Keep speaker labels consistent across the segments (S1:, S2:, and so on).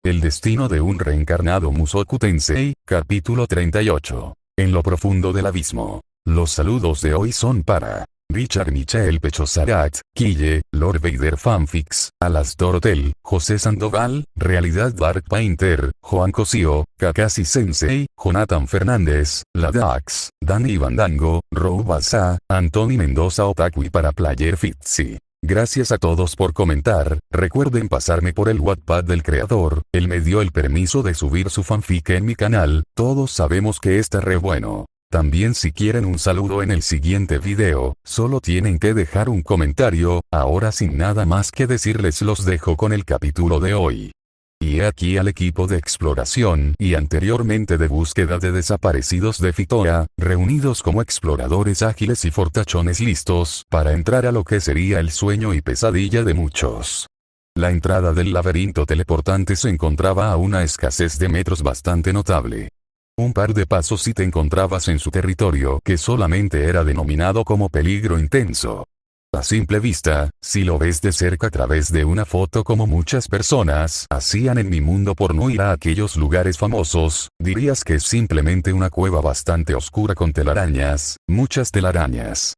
S1: El destino de un reencarnado Mushoku Tensei, capítulo 38. En lo profundo del abismo. Los saludos de hoy son para Richard Michael Pechosarat, Kille, Lord Vader Fanfics, Alastor Hotel, José Sandoval, Realidad Dark Painter, Joan Cosío, Kakashi Sensei, Jonathan Fernández, Ladax, Dani Bandango, Rou Balsa, Anthony Mendoza Otaku y para Player Fitzy. Gracias a todos por comentar, recuerden pasarme por el Wattpad del creador, él me dio el permiso de subir su fanfic en mi canal, todos sabemos que está re bueno. También si quieren un saludo en el siguiente video, solo tienen que dejar un comentario. Ahora sin nada más que decirles los dejo con el capítulo de hoy. Y aquí al equipo de exploración y anteriormente de búsqueda de desaparecidos de Fitoa, reunidos como exploradores ágiles y fortachones listos para entrar a lo que sería el sueño y pesadilla de muchos. La entrada del laberinto teleportante se encontraba a una escasez de metros bastante notable. Un par de pasos y te encontrabas en su territorio que solamente era denominado como peligro intenso. A simple vista, si lo ves de cerca a través de una foto como muchas personas hacían en mi mundo por no ir a aquellos lugares famosos, dirías que es simplemente una cueva bastante oscura con telarañas, muchas telarañas.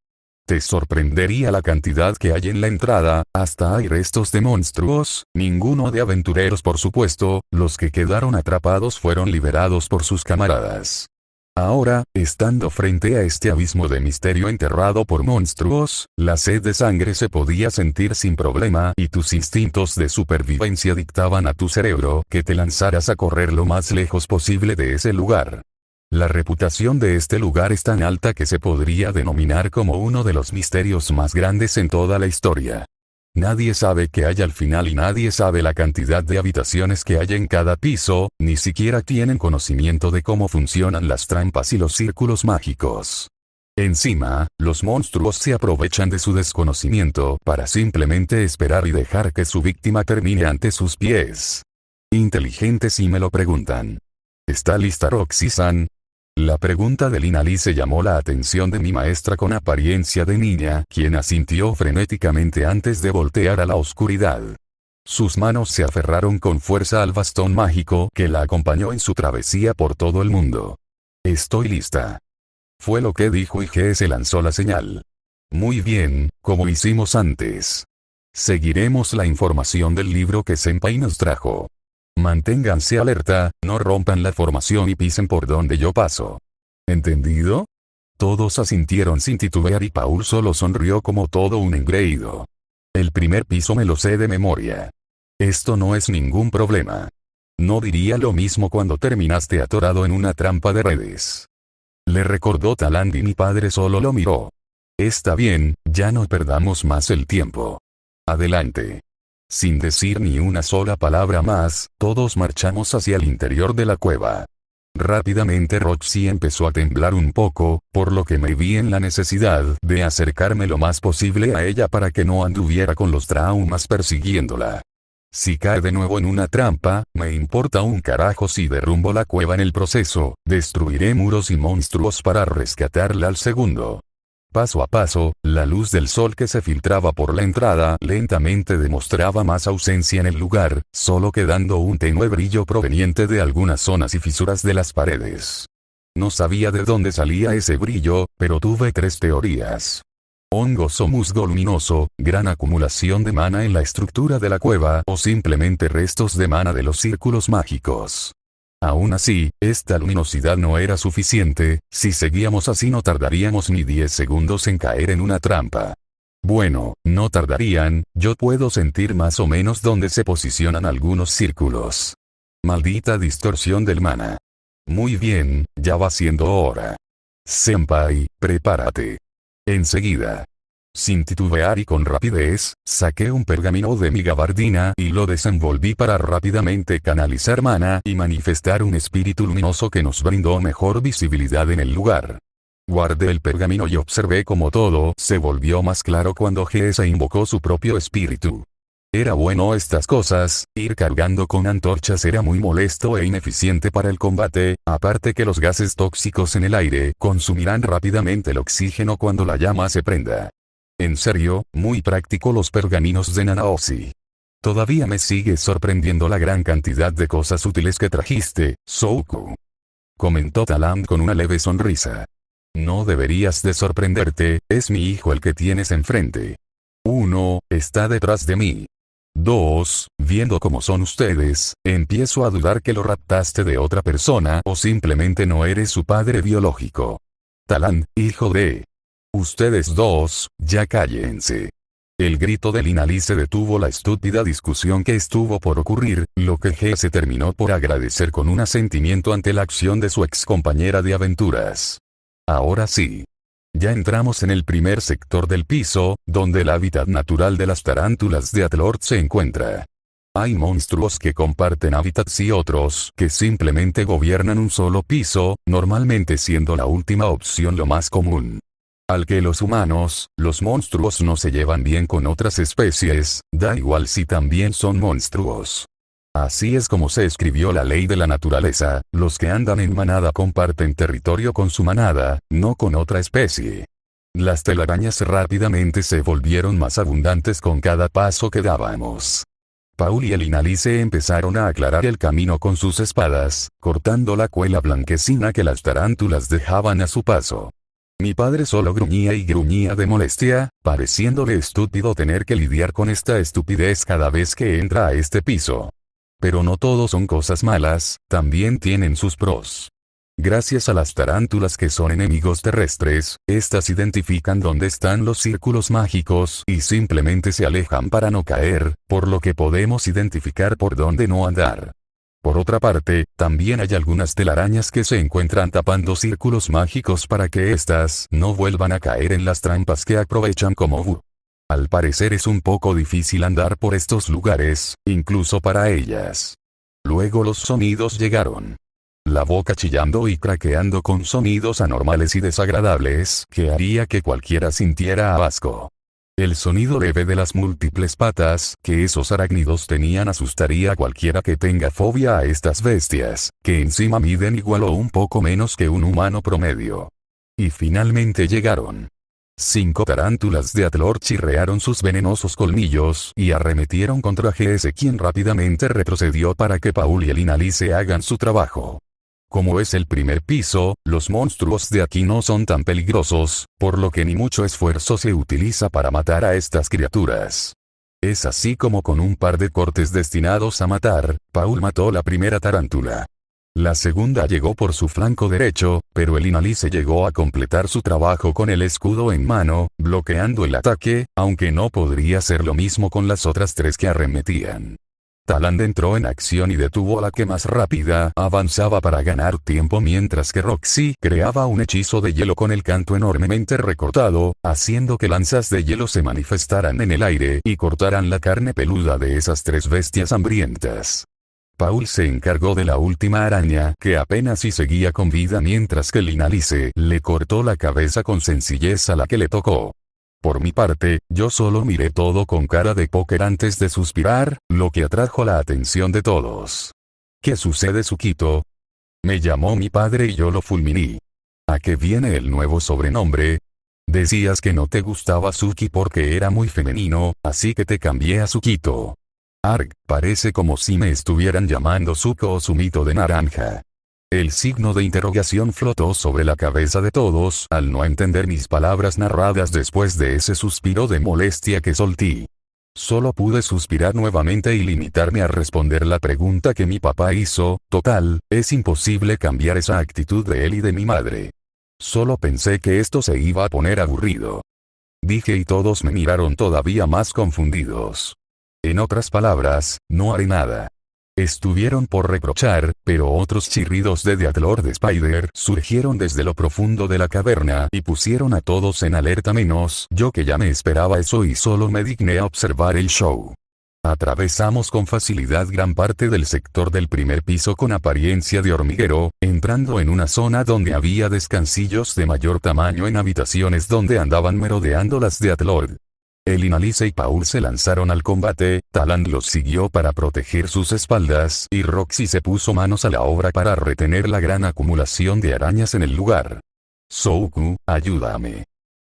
S1: Te sorprendería la cantidad que hay en la entrada, hasta hay restos de monstruos, ninguno de aventureros por supuesto, los que quedaron atrapados fueron liberados por sus camaradas. Ahora, estando frente a este abismo de misterio enterrado por monstruos, la sed de sangre se podía sentir sin problema y tus instintos de supervivencia dictaban a tu cerebro que te lanzaras a correr lo más lejos posible de ese lugar. La reputación de este lugar es tan alta que se podría denominar como uno de los misterios más grandes en toda la historia. Nadie sabe qué hay al final y nadie sabe la cantidad de habitaciones que hay en cada piso, ni siquiera tienen conocimiento de cómo funcionan las trampas y los círculos mágicos. Encima, los monstruos se aprovechan de su desconocimiento para simplemente esperar y dejar que su víctima termine ante sus pies. Inteligentes si me lo preguntan. ¿Está lista Roxy-san? La pregunta de Lina Lee se llamó la atención de mi maestra con apariencia de niña, quien asintió frenéticamente antes de voltear a la oscuridad. Sus manos se aferraron con fuerza al bastón mágico que la acompañó en su travesía por todo el mundo. Estoy lista. Fue lo que dijo y G se lanzó la señal. Muy bien, como hicimos antes. Seguiremos la información del libro que Senpai nos trajo. Manténganse alerta, no rompan la formación y pisen por donde yo paso. ¿Entendido? Todos asintieron sin titubear y Paul solo sonrió como todo un engreído. El primer piso me lo sé de memoria. Esto no es ningún problema. No diría lo mismo cuando terminaste atorado en una trampa de redes. Le recordó Taland y mi padre solo lo miró. Está bien, ya no perdamos más el tiempo. Adelante. Sin decir ni una sola palabra más, todos marchamos hacia el interior de la cueva. Rápidamente Roxy empezó a temblar un poco, por lo que me vi en la necesidad de acercarme lo más posible a ella para que no anduviera con los traumas persiguiéndola. Si cae de nuevo en una trampa, me importa un carajo si derrumbo la cueva en el proceso, destruiré muros y monstruos para rescatarla al segundo. Paso a paso, la luz del sol que se filtraba por la entrada lentamente demostraba más ausencia en el lugar, solo quedando un tenue brillo proveniente de algunas zonas y fisuras de las paredes. No sabía de dónde salía ese brillo, pero tuve tres teorías. Hongos o musgo luminoso, gran acumulación de mana en la estructura de la cueva o simplemente restos de mana de los círculos mágicos. Aún así, esta luminosidad no era suficiente, si seguíamos así no tardaríamos ni 10 segundos en caer en una trampa. Bueno, no tardarían, yo puedo sentir más o menos dónde se posicionan algunos círculos. Maldita distorsión del mana. Muy bien, ya va siendo hora. Senpai, prepárate. Enseguida. Sin titubear y con rapidez, saqué un pergamino de mi gabardina y lo desenvolví para rápidamente canalizar mana y manifestar un espíritu luminoso que nos brindó mejor visibilidad en el lugar. Guardé el pergamino y observé cómo todo se volvió más claro cuando GS invocó su propio espíritu. Era bueno estas cosas, ir cargando con antorchas era muy molesto e ineficiente para el combate, aparte que los gases tóxicos en el aire consumirán rápidamente el oxígeno cuando la llama se prenda. En serio, muy práctico los pergaminos de Nanaoshi. Todavía me sigue sorprendiendo la gran cantidad de cosas útiles que trajiste, Soukou. Comentó Talant con una leve sonrisa. No deberías de sorprenderte, es mi hijo el que tienes enfrente. 1. Está detrás de mí. 2. Viendo cómo son ustedes, empiezo a dudar que lo raptaste de otra persona o simplemente no eres su padre biológico. Talant, hijo de... Ustedes dos, ya cállense. El grito de Linalice detuvo la estúpida discusión que estuvo por ocurrir, lo que G se terminó por agradecer con un asentimiento ante la acción de su ex compañera de aventuras. Ahora sí. Ya entramos en el primer sector del piso, donde el hábitat natural de las tarántulas de Atlord se encuentra. Hay monstruos que comparten hábitats y otros que simplemente gobiernan un solo piso, normalmente siendo la última opción lo más común. Al que los humanos, los monstruos no se llevan bien con otras especies, da igual si también son monstruos. Así es como se escribió la ley de la naturaleza, los que andan en manada comparten territorio con su manada, no con otra especie. Las telarañas rápidamente se volvieron más abundantes con cada paso que dábamos. Paul y Linalice empezaron a aclarar el camino con sus espadas, cortando la cuela blanquecina que las tarántulas dejaban a su paso. Mi padre solo gruñía y gruñía de molestia, pareciéndole estúpido tener que lidiar con esta estupidez cada vez que entra a este piso. Pero no todo son cosas malas, también tienen sus pros. Gracias a las tarántulas que son enemigos terrestres, estas identifican dónde están los círculos mágicos y simplemente se alejan para no caer, por lo que podemos identificar por dónde no andar. Por otra parte, también hay algunas telarañas que se encuentran tapando círculos mágicos para que éstas no vuelvan a caer en las trampas que aprovechan como bu. Al parecer es un poco difícil andar por estos lugares, incluso para ellas. Luego los sonidos llegaron. La boca chillando y craqueando con sonidos anormales y desagradables que haría que cualquiera sintiera asco. El sonido leve de las múltiples patas que esos arácnidos tenían asustaría a cualquiera que tenga fobia a estas bestias, que encima miden igual o un poco menos que un humano promedio. Y finalmente llegaron. 5 tarántulas de Atlord chirrearon sus venenosos colmillos y arremetieron contra GS, quien rápidamente retrocedió para que Paul y Linalice hagan su trabajo. Como es el primer piso, los monstruos de aquí no son tan peligrosos, por lo que ni mucho esfuerzo se utiliza para matar a estas criaturas. Es así como con un par de cortes destinados a matar, Paul mató la primera tarántula. La segunda llegó por su flanco derecho, pero Linalice llegó a completar su trabajo con el escudo en mano, bloqueando el ataque, aunque no podría ser lo mismo con las otras 3 que arremetían. Talant entró en acción y detuvo a la que más rápida avanzaba para ganar tiempo, mientras que Roxy creaba un hechizo de hielo con el canto enormemente recortado, haciendo que lanzas de hielo se manifestaran en el aire y cortaran la carne peluda de esas 3 bestias hambrientas. Paul se encargó de la última araña que apenas si seguía con vida, mientras que Linalice le cortó la cabeza con sencillez a la que le tocó. Por mi parte, yo solo miré todo con cara de póker antes de suspirar, lo que atrajo la atención de todos. ¿Qué sucede, Tsukito? Me llamó mi padre y yo lo fulminé. ¿A qué viene el nuevo sobrenombre? Decías que no te gustaba Tsuki porque era muy femenino, así que te cambié a Tsukito. Arg, parece como si me estuvieran llamando Zuko o Sumito de naranja. El signo de interrogación flotó sobre la cabeza de todos al no entender mis palabras narradas después de ese suspiro de molestia que solté. Solo pude suspirar nuevamente y limitarme a responder la pregunta que mi papá hizo. Total, es imposible cambiar esa actitud de él y de mi madre. Solo pensé que esto se iba a poner aburrido. Dije y todos me miraron todavía más confundidos. En otras palabras, no haré nada. Estuvieron por reprochar, pero otros chirridos de The Atlord Spider surgieron desde lo profundo de la caverna y pusieron a todos en alerta, menos yo, que ya me esperaba eso y solo me digné a observar el show. Atravesamos con facilidad gran parte del sector del primer piso con apariencia de hormiguero, entrando en una zona donde había descansillos de mayor tamaño en habitaciones donde andaban merodeando las de Atlord. Linalice y Paul se lanzaron al combate, Talant los siguió para proteger sus espaldas y Roxy se puso manos a la obra para retener la gran acumulación de arañas en el lugar. Soukou, ayúdame.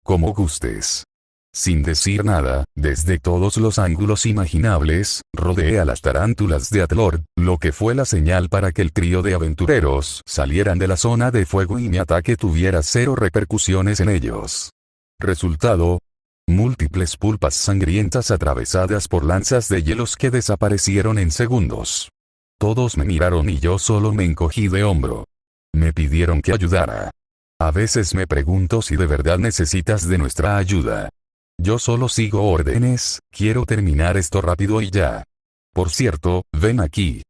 S1: Como gustes. Sin decir nada, desde todos los ángulos imaginables, rodeé a las tarántulas de Atlord, lo que fue la señal para que el trío de aventureros salieran de la zona de fuego y mi ataque tuviera cero repercusiones en ellos. Resultado: múltiples pulpas sangrientas atravesadas por lanzas de hielos que desaparecieron en segundos. Todos me miraron y yo solo me encogí de hombro. Me pidieron que ayudara. A veces me pregunto si de verdad necesitas de nuestra ayuda. Yo solo sigo órdenes, quiero terminar esto rápido y ya. Por cierto, ven aquí.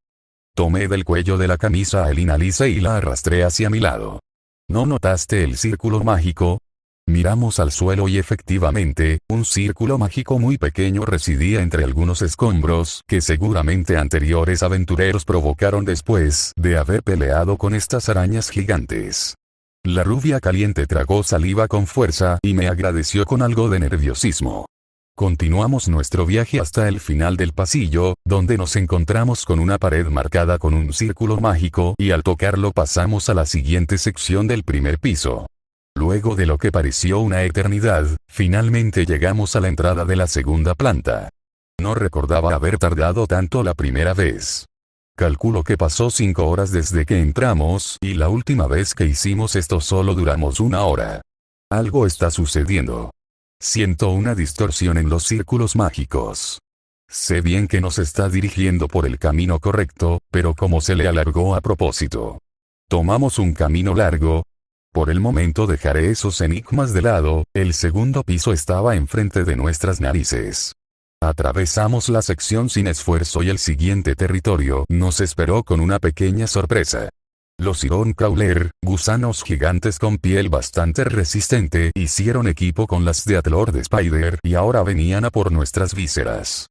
S1: Tomé del cuello de la camisa a Elina Lisa y la arrastré hacia mi lado. ¿No notaste el círculo mágico? Miramos al suelo y efectivamente, un círculo mágico muy pequeño residía entre algunos escombros que seguramente anteriores aventureros provocaron después de haber peleado con estas arañas gigantes. La rubia caliente tragó saliva con fuerza y me agradeció con algo de nerviosismo. Continuamos nuestro viaje hasta el final del pasillo, donde nos encontramos con una pared marcada con un círculo mágico y al tocarlo pasamos a la siguiente sección del primer piso. Luego de lo que pareció una eternidad, finalmente llegamos a la entrada de la segunda planta. No recordaba haber tardado tanto la primera vez. Calculo que pasó 5 horas desde que entramos y la última vez que hicimos esto solo duramos 1 hora. Algo está sucediendo. Siento una distorsión en los círculos mágicos. Sé bien que nos está dirigiendo por el camino correcto, pero como se le alargó a propósito. Tomamos un camino largo. Por el momento dejaré esos enigmas de lado, el segundo piso estaba enfrente de nuestras narices. Atravesamos la sección sin esfuerzo y el siguiente territorio nos esperó con una pequeña sorpresa. Los Iron Crawler, gusanos gigantes con piel bastante resistente, hicieron equipo con las de Atlord Spider y ahora venían a por nuestras vísceras.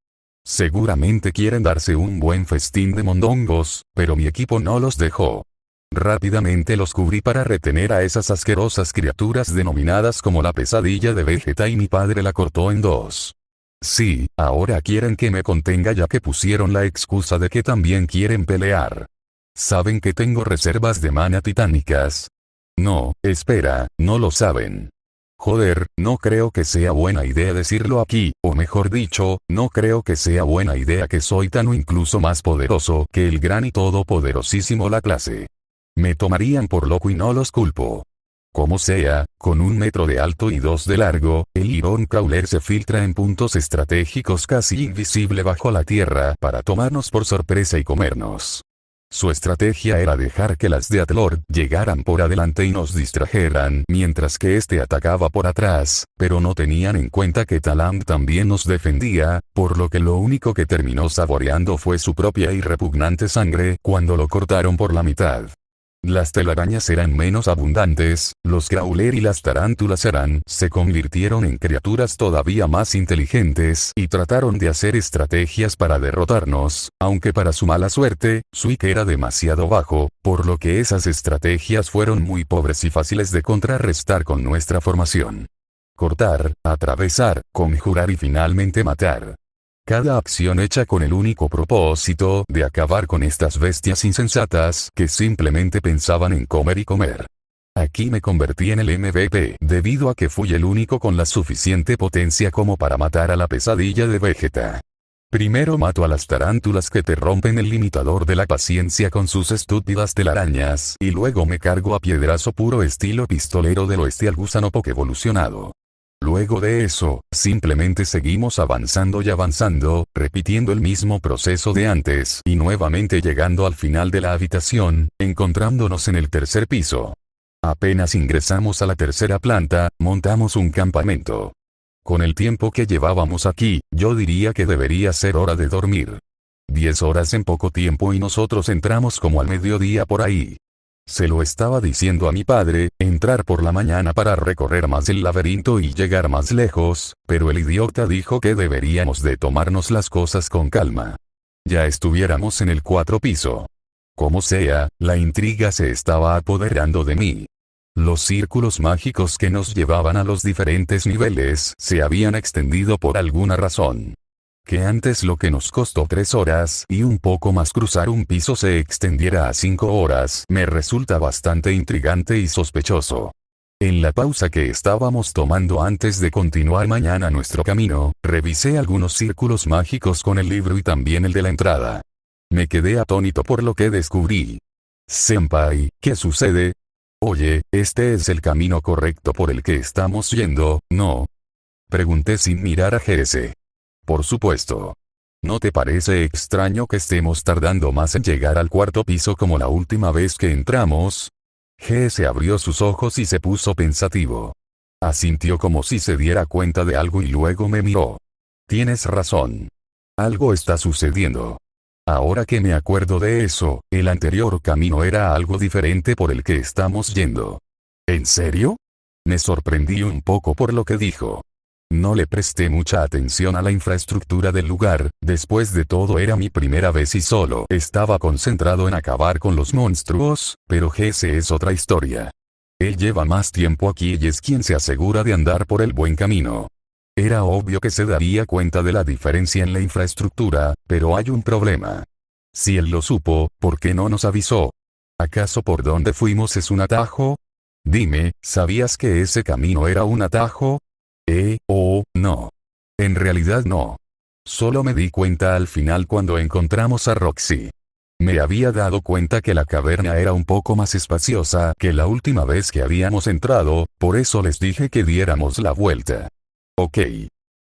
S1: Seguramente quieren darse un buen festín de mondongos, pero mi equipo no los dejó. Rápidamente los cubrí para retener a esas asquerosas criaturas denominadas como la pesadilla de Vegeta y mi padre la cortó en 2. Sí, ahora quieren que me contenga ya que pusieron la excusa de que también quieren pelear. ¿Saben que tengo reservas de mana titánicas? No, espera, no lo saben. Joder, no creo que sea buena idea decirlo aquí, o mejor dicho, no creo que sea buena idea que soy tan o incluso más poderoso que el gran y todopoderosísimo La Clase. Me tomarían por loco y no los culpo. Como sea, con 1 metro de alto y 2 de largo, el Iron Crawler se filtra en puntos estratégicos casi invisible bajo la tierra para tomarnos por sorpresa y comernos. Su estrategia era dejar que las de Atlord llegaran por adelante y nos distrajeran mientras que este atacaba por atrás, pero no tenían en cuenta que Talant también nos defendía, por lo que lo único que terminó saboreando fue su propia y repugnante sangre cuando lo cortaron por la mitad. Las telarañas eran menos abundantes, los Crawler y las tarántulas se convirtieron en criaturas todavía más inteligentes y trataron de hacer estrategias para derrotarnos, aunque para su mala suerte, su IQ era demasiado bajo, por lo que esas estrategias fueron muy pobres y fáciles de contrarrestar con nuestra formación. Cortar, atravesar, conjurar y finalmente matar. Cada acción hecha con el único propósito de acabar con estas bestias insensatas que simplemente pensaban en comer y comer. Aquí me convertí en el MVP debido a que fui el único con la suficiente potencia como para matar a la pesadilla de Vegeta. Primero mato a las tarántulas que te rompen el limitador de la paciencia con sus estúpidas telarañas y luego me cargo a piedrazo puro estilo pistolero del oeste al gusano Poké evolucionado. Luego de eso, simplemente seguimos avanzando y avanzando, repitiendo el mismo proceso de antes y nuevamente llegando al final de la habitación, encontrándonos en el tercer piso. Apenas ingresamos a la tercera planta, montamos un campamento. Con el tiempo que llevábamos aquí, yo diría que debería ser hora de dormir. 10 horas en poco tiempo y nosotros entramos como al mediodía por ahí. Se lo estaba diciendo a mi padre, entrar por la mañana para recorrer más el laberinto y llegar más lejos, pero el idiota dijo que deberíamos de tomarnos las cosas con calma. Ya estuviéramos en el 4 piso. Como sea, la intriga se estaba apoderando de mí. Los círculos mágicos que nos llevaban a los diferentes niveles se habían extendido por alguna razón. Que antes lo que nos costó 3 horas y un poco más cruzar un piso se extendiera a 5 horas me resulta bastante intrigante y sospechoso. En la pausa que estábamos tomando antes de continuar mañana nuestro camino, revisé algunos círculos mágicos con el libro y también el de la entrada. Me quedé atónito por lo que descubrí. Senpai, ¿qué sucede? Oye, ¿este es el camino correcto por el que estamos yendo, no? Pregunté sin mirar a GS. Por supuesto. ¿No te parece extraño que estemos tardando más en llegar al cuarto piso como la última vez que entramos? GS abrió sus ojos y se puso pensativo. Asintió como si se diera cuenta de algo y luego me miró. Tienes razón. Algo está sucediendo. Ahora que me acuerdo de eso, el anterior camino era algo diferente por el que estamos yendo. ¿En serio? Me sorprendí un poco por lo que dijo. No le presté mucha atención a la infraestructura del lugar, después de todo era mi primera vez y solo estaba concentrado en acabar con los monstruos, pero ese es otra historia. Él lleva más tiempo aquí y es quien se asegura de andar por el buen camino. Era obvio que se daría cuenta de la diferencia en la infraestructura, pero hay un problema. Si él lo supo, ¿por qué no nos avisó? ¿Acaso por donde fuimos es un atajo? Dime, ¿sabías que ese camino era un atajo? No. En realidad no. Solo me di cuenta al final cuando encontramos a Roxy. Me había dado cuenta que la caverna era un poco más espaciosa que la última vez que habíamos entrado, por eso les dije que diéramos la vuelta. Ok.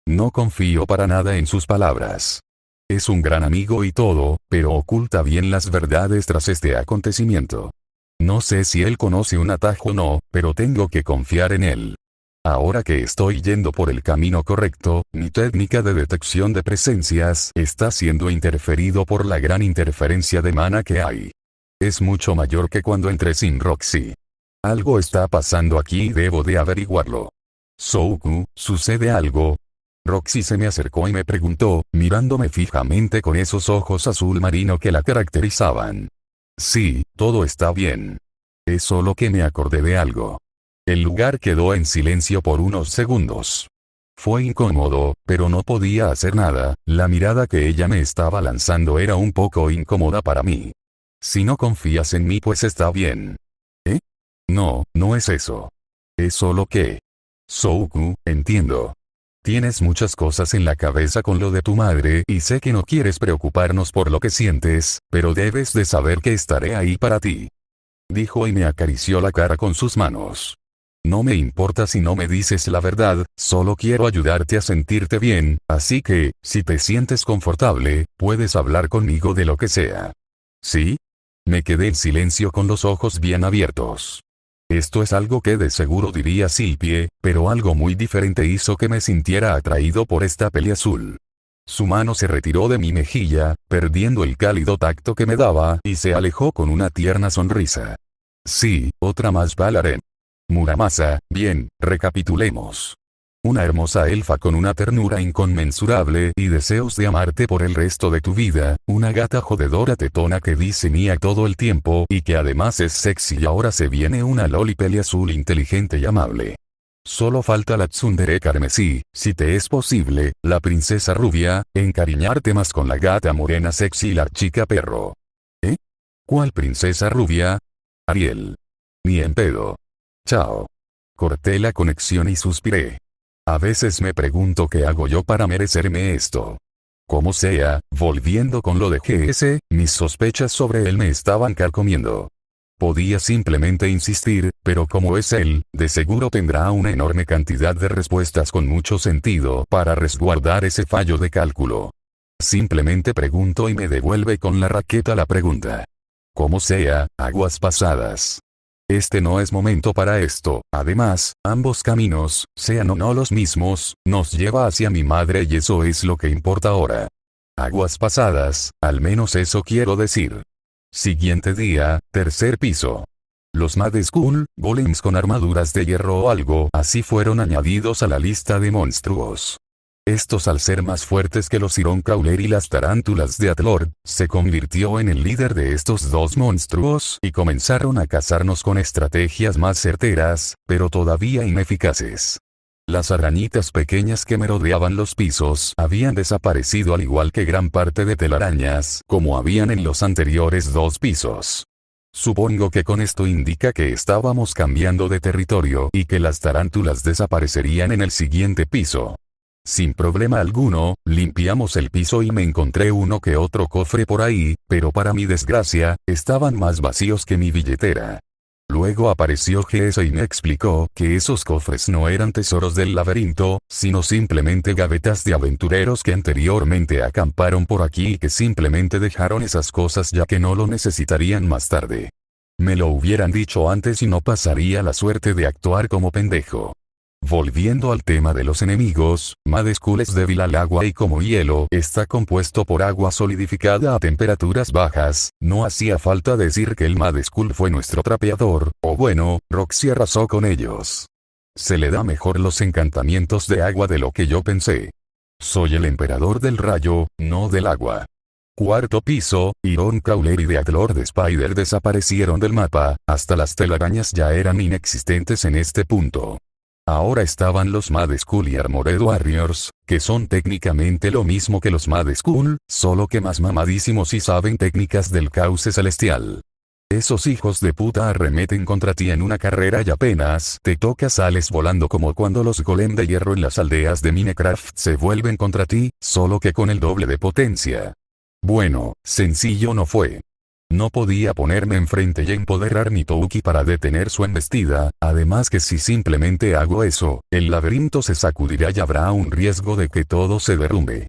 S1: No confío para nada en sus palabras. Es un gran amigo y todo, pero oculta bien las verdades tras este acontecimiento. No sé si él conoce un atajo o no, pero tengo que confiar en él. Ahora que estoy yendo por el camino correcto, mi técnica de detección de presencias está siendo interferido por la gran interferencia de mana que hay. Es mucho mayor que cuando entré sin Roxy. Algo está pasando aquí y debo de averiguarlo. Souku, ¿sucede algo? Roxy se me acercó y me preguntó, mirándome fijamente con esos ojos azul marino que la caracterizaban. Sí, todo está bien. Es solo que me acordé de algo. El lugar quedó en silencio por unos segundos. Fue incómodo, pero no podía hacer nada, la mirada que ella me estaba lanzando era un poco incómoda para mí. Si no confías en mí pues está bien. ¿Eh? No, no es eso. Es solo que... Souku, entiendo. Tienes muchas cosas en la cabeza con lo de tu madre y sé que no quieres preocuparnos por lo que sientes, pero debes de saber que estaré ahí para ti. Dijo y me acarició la cara con sus manos. No me importa si no me dices la verdad, solo quiero ayudarte a sentirte bien, así que, si te sientes confortable, puedes hablar conmigo de lo que sea. ¿Sí? Me quedé en silencio con los ojos bien abiertos. Esto es algo que de seguro diría Silpie, pero algo muy diferente hizo que me sintiera atraído por esta peli azul. Su mano se retiró de mi mejilla, perdiendo el cálido tacto que me daba, y se alejó con una tierna sonrisa. Sí, otra más Valaren. Muramasa, bien, recapitulemos. Una hermosa elfa con una ternura inconmensurable y deseos de amarte por el resto de tu vida, una gata jodedora tetona que dice mía todo el tiempo y que además es sexy y ahora se viene una loli peli azul inteligente y amable. Solo falta la tsundere carmesí, si te es posible, la princesa rubia, encariñarte más con la gata morena sexy y la chica perro. ¿Eh? ¿Cuál princesa rubia? Ariel. Ni en pedo. Chao. Corté la conexión y suspiré. A veces me pregunto qué hago yo para merecerme esto. Como sea, volviendo con lo de GS, mis sospechas sobre él me estaban carcomiendo. Podía simplemente insistir, pero como es él, de seguro tendrá una enorme cantidad de respuestas con mucho sentido para resguardar ese fallo de cálculo. Simplemente pregunto y me devuelve con la raqueta la pregunta. Como sea, aguas pasadas. Este no es momento para esto, además, ambos caminos, sean o no los mismos, nos lleva hacia mi madre y eso es lo que importa ahora. Aguas pasadas, al menos eso quiero decir. Siguiente día, tercer piso. Los Mad Skull, golems con armaduras de hierro o algo así fueron añadidos a la lista de monstruos. Estos al ser más fuertes que los Iron Crawler y las tarántulas de Atlord, se convirtió en el líder de estos dos monstruos y comenzaron a cazarnos con estrategias más certeras, pero todavía ineficaces. Las arañitas pequeñas que merodeaban los pisos habían desaparecido al igual que gran parte de telarañas, como habían en los anteriores dos pisos. Supongo que con esto indica que estábamos cambiando de territorio y que las tarántulas desaparecerían en el siguiente piso. Sin problema alguno, limpiamos el piso y me encontré uno que otro cofre por ahí, pero para mi desgracia, estaban más vacíos que mi billetera. Luego apareció GS y me explicó que esos cofres no eran tesoros del laberinto, sino simplemente gavetas de aventureros que anteriormente acamparon por aquí y que simplemente dejaron esas cosas ya que no lo necesitarían más tarde. Me lo hubieran dicho antes y no pasaría la suerte de actuar como pendejo. Volviendo al tema de los enemigos, Mad Skull es débil al agua y como hielo está compuesto por agua solidificada a temperaturas bajas, no hacía falta decir que el Mad Skull fue nuestro trapeador, o bueno, Roxy arrasó con ellos. Se le da mejor los encantamientos de agua de lo que yo pensé. Soy el emperador del rayo, no del agua. Cuarto piso, Iron Crawler y The Lord Spider desaparecieron del mapa, hasta las telarañas ya eran inexistentes en este punto. Ahora estaban los Mad Skull y Armored Warriors, que son técnicamente lo mismo que los Mad Skull, solo que más mamadísimos y saben técnicas del cauce celestial. Esos hijos de puta arremeten contra ti en una carrera y apenas te toca sales volando como cuando los golem de hierro en las aldeas de Minecraft se vuelven contra ti, solo que con el doble de potencia. Bueno, sencillo no fue. No podía ponerme enfrente y empoderar mi Touki para detener su embestida, además que si simplemente hago eso, el laberinto se sacudirá y habrá un riesgo de que todo se derrumbe.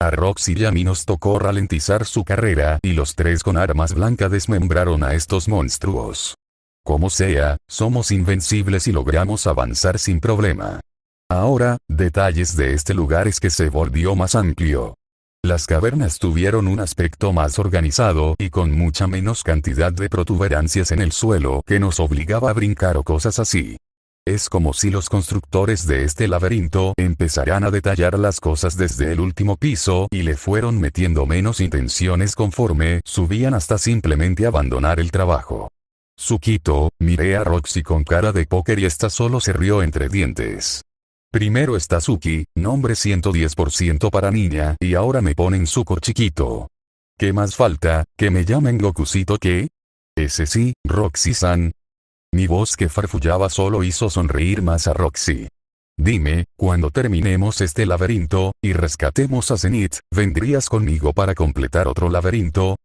S1: A Roxy y a mí nos tocó ralentizar su carrera y los tres con armas blancas desmembraron a estos monstruos. Como sea, somos invencibles y logramos avanzar sin problema. Ahora, detalles de este lugar es que se volvió más amplio. Las cavernas tuvieron un aspecto más organizado y con mucha menos cantidad de protuberancias en el suelo que nos obligaba a brincar o cosas así. Es como si los constructores de este laberinto empezaran a detallar las cosas desde el último piso y le fueron metiendo menos intenciones conforme subían hasta simplemente abandonar el trabajo. Tsukito, miré a Roxy con cara de póker y esta solo se rió entre dientes. Primero está Suki, nombre 110% para niña y ahora me ponen Zuko chiquito. ¿Qué más falta, que me llamen Gokucito qué? Ese sí, Roxy-san. Mi voz que farfullaba solo hizo sonreír más a Roxy. Dime, cuando terminemos este laberinto, y rescatemos a Zenith, ¿vendrías conmigo para completar otro laberinto?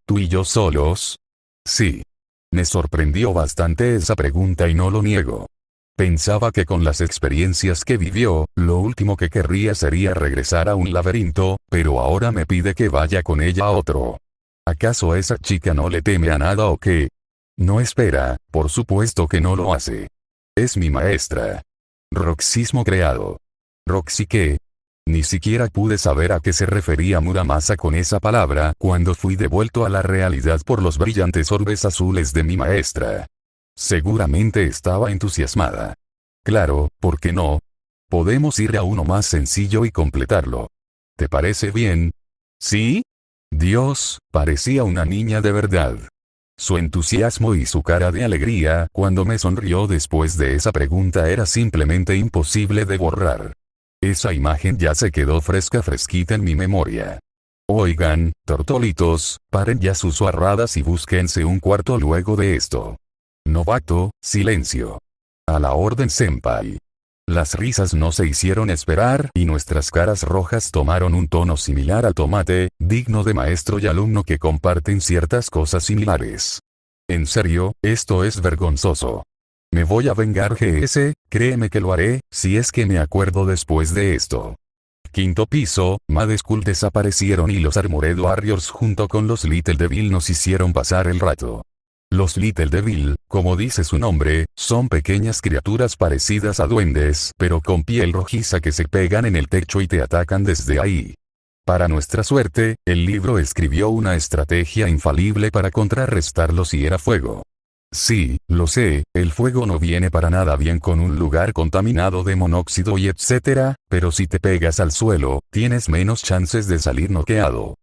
S1: ¿Tú y yo solos? Sí. Me sorprendió bastante esa pregunta y no lo niego. Pensaba que con las experiencias que vivió, lo último que querría sería regresar a un laberinto, pero ahora me pide que vaya con ella a otro. ¿Acaso esa chica no le teme a nada o qué? No espera, por supuesto que no lo hace. Es mi maestra. Roxismo creado. ¿Roxy qué? Ni siquiera pude saber a qué se refería Muramasa con esa palabra cuando fui devuelto a la realidad por los brillantes orbes azules de mi maestra. Seguramente estaba entusiasmada. Claro, ¿por qué no? Podemos ir a uno más sencillo y completarlo. ¿Te parece bien? ¿Sí? Dios, parecía una niña de verdad. Su entusiasmo y su cara de alegría cuando me sonrió después de esa pregunta era simplemente imposible de borrar. Esa imagen ya se quedó fresquita en mi memoria. Oigan, tortolitos, paren ya sus guarradas y búsquense un cuarto luego de esto. Novato, silencio. A la orden senpai. Las risas no se hicieron esperar y nuestras caras rojas tomaron un tono similar al tomate, digno de maestro y alumno que comparten ciertas cosas similares. En serio, esto es vergonzoso. Me voy a vengar GS, créeme que lo haré, si es que me acuerdo después de esto. Quinto piso, Mad Skull desaparecieron y los Armored Warriors junto con los Little Devil nos hicieron pasar el rato. Los Little Devil, como dice su nombre, son pequeñas criaturas parecidas a duendes, pero con piel rojiza que se pegan en el techo y te atacan desde ahí. Para nuestra suerte, el libro escribió una estrategia infalible para contrarrestarlos y era fuego. Sí, lo sé, el fuego no viene para nada bien con un lugar contaminado de monóxido y etcétera, pero si te pegas al suelo, tienes menos chances de salir noqueado.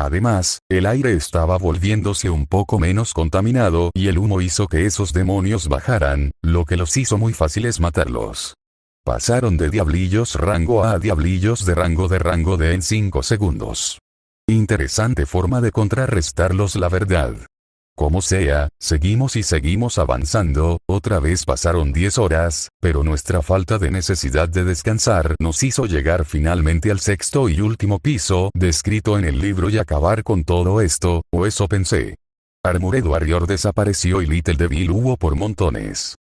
S1: Además, el aire estaba volviéndose un poco menos contaminado y el humo hizo que esos demonios bajaran, lo que los hizo muy fáciles matarlos. Pasaron de diablillos rango A a diablillos de rango D en 5 segundos. Interesante forma de contrarrestarlos la verdad. Como sea, seguimos y seguimos avanzando, otra vez pasaron 10 horas, pero nuestra falta de necesidad de descansar nos hizo llegar finalmente al sexto y último piso descrito en el libro y acabar con todo esto, o eso pensé. Armored Warrior desapareció y Little Devil hubo por montones.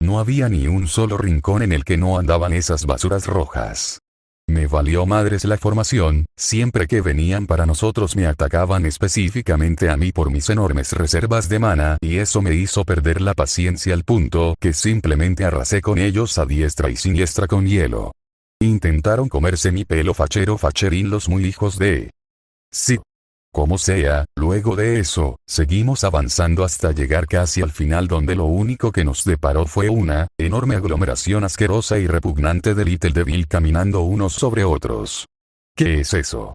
S1: No había ni un solo rincón en el que no andaban esas basuras rojas. Me valió madres la formación, siempre que venían para nosotros me atacaban específicamente a mí por mis enormes reservas de mana y eso me hizo perder la paciencia al punto que simplemente arrasé con ellos a diestra y siniestra con hielo. Intentaron comerse mi pelo facherín los muy hijos de... Sí. Como sea, luego de eso, seguimos avanzando hasta llegar casi al final donde lo único que nos deparó fue una enorme aglomeración asquerosa y repugnante de Little Devil caminando unos sobre otros. ¿Qué es eso?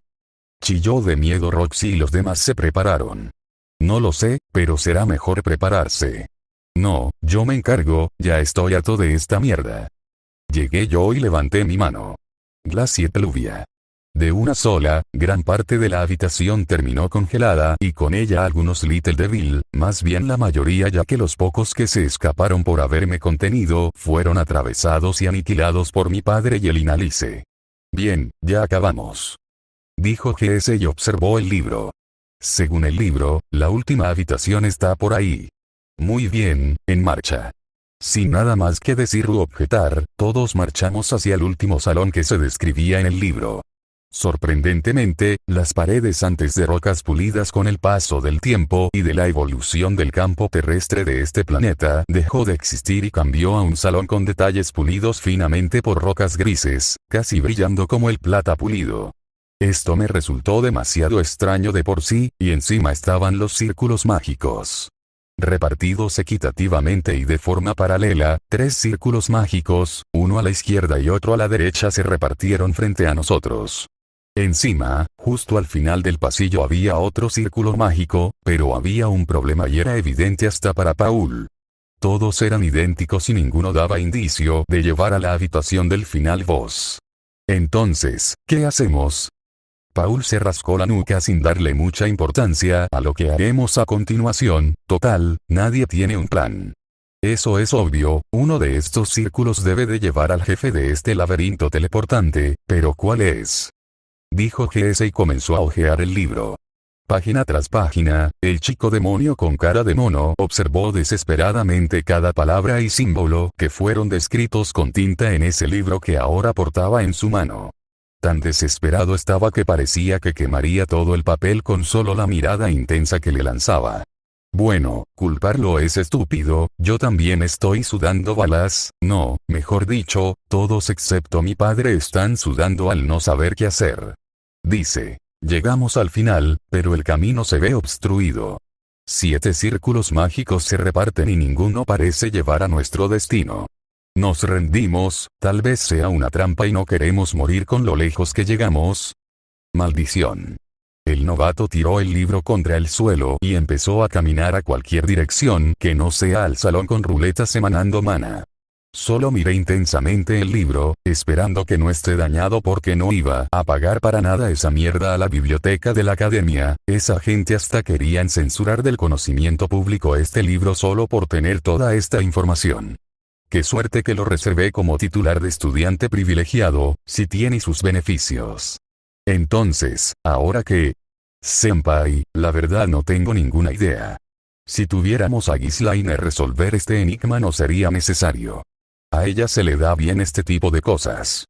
S1: Chilló de miedo Roxy y los demás se prepararon. No lo sé, pero será mejor prepararse. No, yo me encargo, ya estoy harto de esta mierda. Llegué yo y levanté mi mano. Glacier Pluvia. De una sola, gran parte de la habitación terminó congelada y con ella algunos Little Devil, más bien la mayoría ya que los pocos que se escaparon por haberme contenido fueron atravesados y aniquilados por mi padre y el Inalice. Bien, ya acabamos. Dijo GS y observó el libro. Según el libro, la última habitación está por ahí. Muy bien, en marcha. Sin nada más que decir u objetar, todos marchamos hacia el último salón que se describía en el libro. Sorprendentemente, las paredes antes de rocas pulidas con el paso del tiempo y de la evolución del campo terrestre de este planeta dejó de existir y cambió a un salón con detalles pulidos finamente por rocas grises, casi brillando como el plata pulido. Esto me resultó demasiado extraño de por sí, y encima estaban los círculos mágicos. Repartidos equitativamente y de forma paralela, 3 círculos mágicos, uno a la izquierda y otro a la derecha se repartieron frente a nosotros. Encima, justo al final del pasillo había otro círculo mágico, pero había un problema y era evidente hasta para Paul. Todos eran idénticos y ninguno daba indicio de llevar a la habitación del final boss. Entonces, ¿qué hacemos? Paul se rascó la nuca sin darle mucha importancia a lo que haremos a continuación, total, nadie tiene un plan. Eso es obvio, uno de estos círculos debe de llevar al jefe de este laberinto teleportante, pero ¿cuál es? Dijo GS y comenzó a hojear el libro. Página tras página, el chico demonio con cara de mono observó desesperadamente cada palabra y símbolo que fueron descritos con tinta en ese libro que ahora portaba en su mano. Tan desesperado estaba que parecía que quemaría todo el papel con solo la mirada intensa que le lanzaba. Bueno, culparlo es estúpido, yo también estoy sudando balas, no, mejor dicho, todos excepto mi padre están sudando al no saber qué hacer. Dice, llegamos al final, pero el camino se ve obstruido. 7 círculos mágicos se reparten y ninguno parece llevar a nuestro destino. Nos rendimos, tal vez sea una trampa y no queremos morir con lo lejos que llegamos. Maldición. El novato tiró el libro contra el suelo y empezó a caminar a cualquier dirección que no sea al salón con ruletas emanando mana. Solo miré intensamente el libro, esperando que no esté dañado porque no iba a pagar para nada esa mierda a la biblioteca de la academia, esa gente hasta querían censurar del conocimiento público este libro solo por tener toda esta información. Qué suerte que lo reservé como titular de estudiante privilegiado, si tiene sus beneficios. Entonces, ¿ahora qué? Senpai, la verdad no tengo ninguna idea. Si tuviéramos a Ghislaine resolver este enigma no sería necesario. A ella se le da bien este tipo de cosas.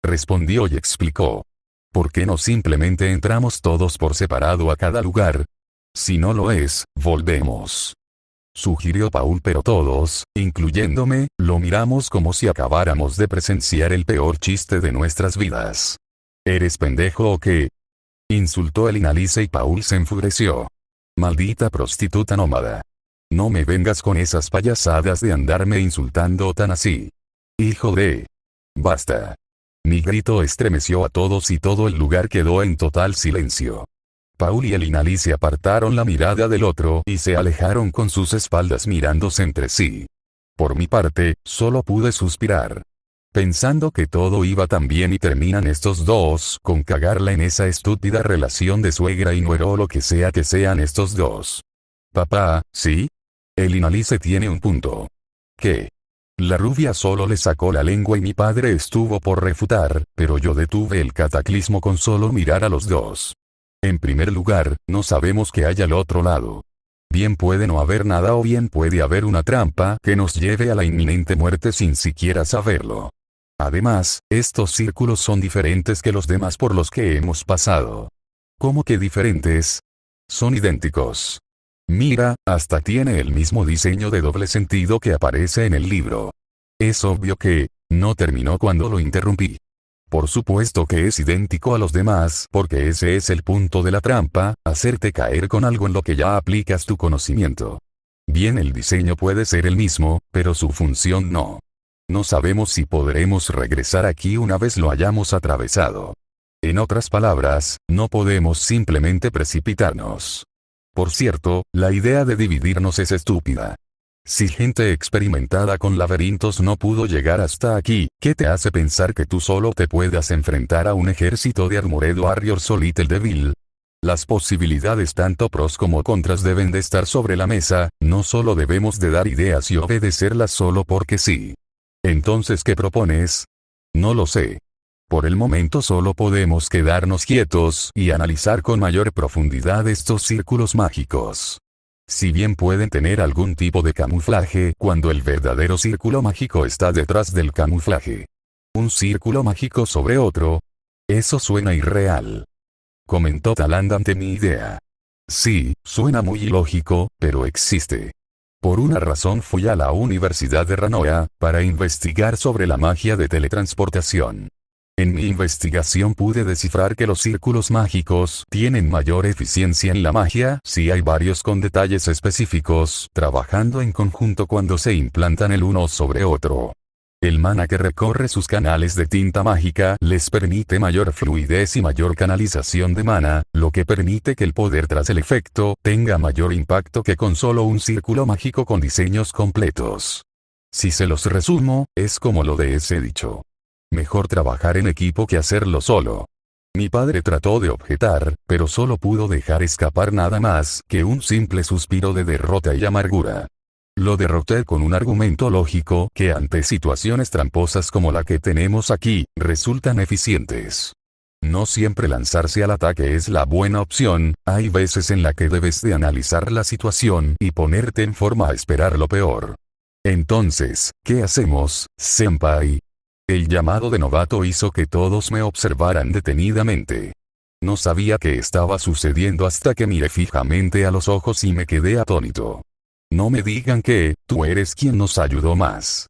S1: Respondió y explicó. ¿Por qué no simplemente entramos todos por separado a cada lugar? Si no lo es, volvemos. Sugirió Paul, pero todos, incluyéndome, lo miramos como si acabáramos de presenciar el peor chiste de nuestras vidas. ¿Eres pendejo o qué? Insultó el Inalice y Paul se enfureció. Maldita prostituta nómada. No me vengas con esas payasadas de andarme insultando tan así. Hijo de... Basta. Mi grito estremeció a todos y todo el lugar quedó en total silencio. Paul y el Inalice apartaron la mirada del otro y se alejaron con sus espaldas mirándose entre sí. Por mi parte, solo pude suspirar. Pensando que todo iba tan bien y terminan estos dos con cagarla en esa estúpida relación de suegra y nuero o lo que sea que sean estos dos. Papá, ¿sí? El Inalice tiene un punto. ¿Qué? La rubia solo le sacó la lengua y mi padre estuvo por refutar, pero yo detuve el cataclismo con solo mirar a los dos. En primer lugar, no sabemos qué hay al otro lado. Bien puede no haber nada o bien puede haber una trampa que nos lleve a la inminente muerte sin siquiera saberlo. Además, estos círculos son diferentes que los demás por los que hemos pasado. ¿Cómo que diferentes? Son idénticos. Mira, hasta tiene el mismo diseño de doble sentido que aparece en el libro. Es obvio que, no terminó cuando lo interrumpí. Por supuesto que es idéntico a los demás, porque ese es el punto de la trampa, hacerte caer con algo en lo que ya aplicas tu conocimiento. Bien, el diseño puede ser el mismo, pero su función no. No sabemos si podremos regresar aquí una vez lo hayamos atravesado. En otras palabras, no podemos simplemente precipitarnos. Por cierto, la idea de dividirnos es estúpida. Si gente experimentada con laberintos no pudo llegar hasta aquí, ¿qué te hace pensar que tú solo te puedas enfrentar a un ejército de Armored Warrior Solid el Devil? Las posibilidades tanto pros como contras deben de estar sobre la mesa, no solo debemos de dar ideas y obedecerlas solo porque sí. Entonces, ¿qué propones? No lo sé. Por el momento solo podemos quedarnos quietos y analizar con mayor profundidad estos círculos mágicos. Si bien pueden tener algún tipo de camuflaje, cuando el verdadero círculo mágico está detrás del camuflaje. Un círculo mágico sobre otro. Eso suena irreal. Comentó Taland ante mi idea. Sí, suena muy ilógico, pero existe. Por una razón fui a la Universidad de Ranoa, para investigar sobre la magia de teletransportación. En mi investigación pude descifrar que los círculos mágicos tienen mayor eficiencia en la magia si hay varios con detalles específicos trabajando en conjunto cuando se implantan el uno sobre otro. El mana que recorre sus canales de tinta mágica les permite mayor fluidez y mayor canalización de mana, lo que permite que el poder tras el efecto tenga mayor impacto que con solo un círculo mágico con diseños completos. Si se los resumo, es como lo de ese dicho. Mejor trabajar en equipo que hacerlo solo. Mi padre trató de objetar, pero solo pudo dejar escapar nada más que un simple suspiro de derrota y amargura. Lo derroté con un argumento lógico que ante situaciones tramposas como la que tenemos aquí, resultan eficientes. No siempre lanzarse al ataque es la buena opción, hay veces en la que debes de analizar la situación y ponerte en forma a esperar lo peor. Entonces, ¿qué hacemos, senpai? El llamado de novato hizo que todos me observaran detenidamente. No sabía qué estaba sucediendo hasta que miré fijamente a los ojos y me quedé atónito. No me digan que, tú eres quien nos ayudó más.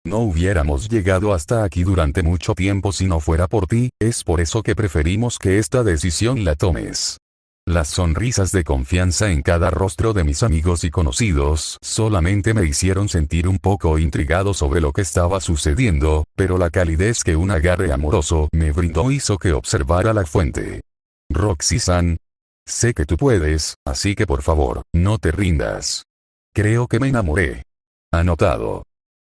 S1: No hubiéramos llegado hasta aquí durante mucho tiempo si no fuera por ti, es por eso que preferimos que esta decisión la tomes. Las sonrisas de confianza en cada rostro de mis amigos y conocidos solamente me hicieron sentir un poco intrigado sobre lo que estaba sucediendo, pero la calidez que un agarre amoroso me brindó hizo que observara la fuente. Roxy-san. Sé que tú puedes, así que por favor, no te rindas. Creo que me enamoré. Anotado.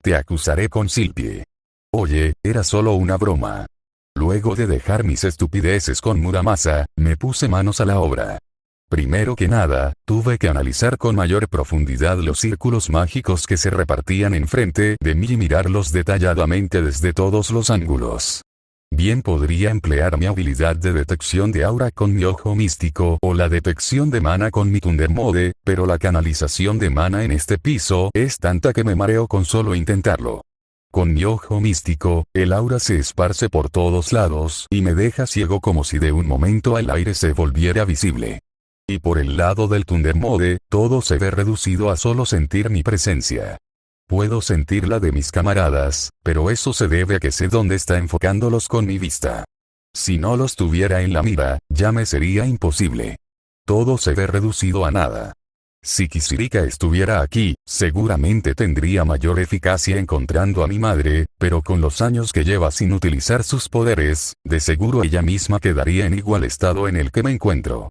S1: Te acusaré con Silpie. Oye, era solo una broma. Luego de dejar mis estupideces con Muramasa, me puse manos a la obra. Primero que nada, tuve que analizar con mayor profundidad los círculos mágicos que se repartían enfrente de mí y mirarlos detalladamente desde todos los ángulos. Bien podría emplear mi habilidad de detección de aura con mi ojo místico o la detección de mana con mi Thunder Mode, pero la canalización de mana en este piso es tanta que me mareo con solo intentarlo. Con mi ojo místico, el aura se esparce por todos lados y me deja ciego como si de un momento el aire se volviera visible. Y por el lado del Thunder Mode, todo se ve reducido a solo sentir mi presencia. Puedo sentir la de mis camaradas, pero eso se debe a que sé dónde está enfocándolos con mi vista. Si no los tuviera en la mira, ya me sería imposible. Todo se ve reducido a nada. Si Kisirika estuviera aquí, seguramente tendría mayor eficacia encontrando a mi madre, pero con los años que lleva sin utilizar sus poderes, de seguro ella misma quedaría en igual estado en el que me encuentro.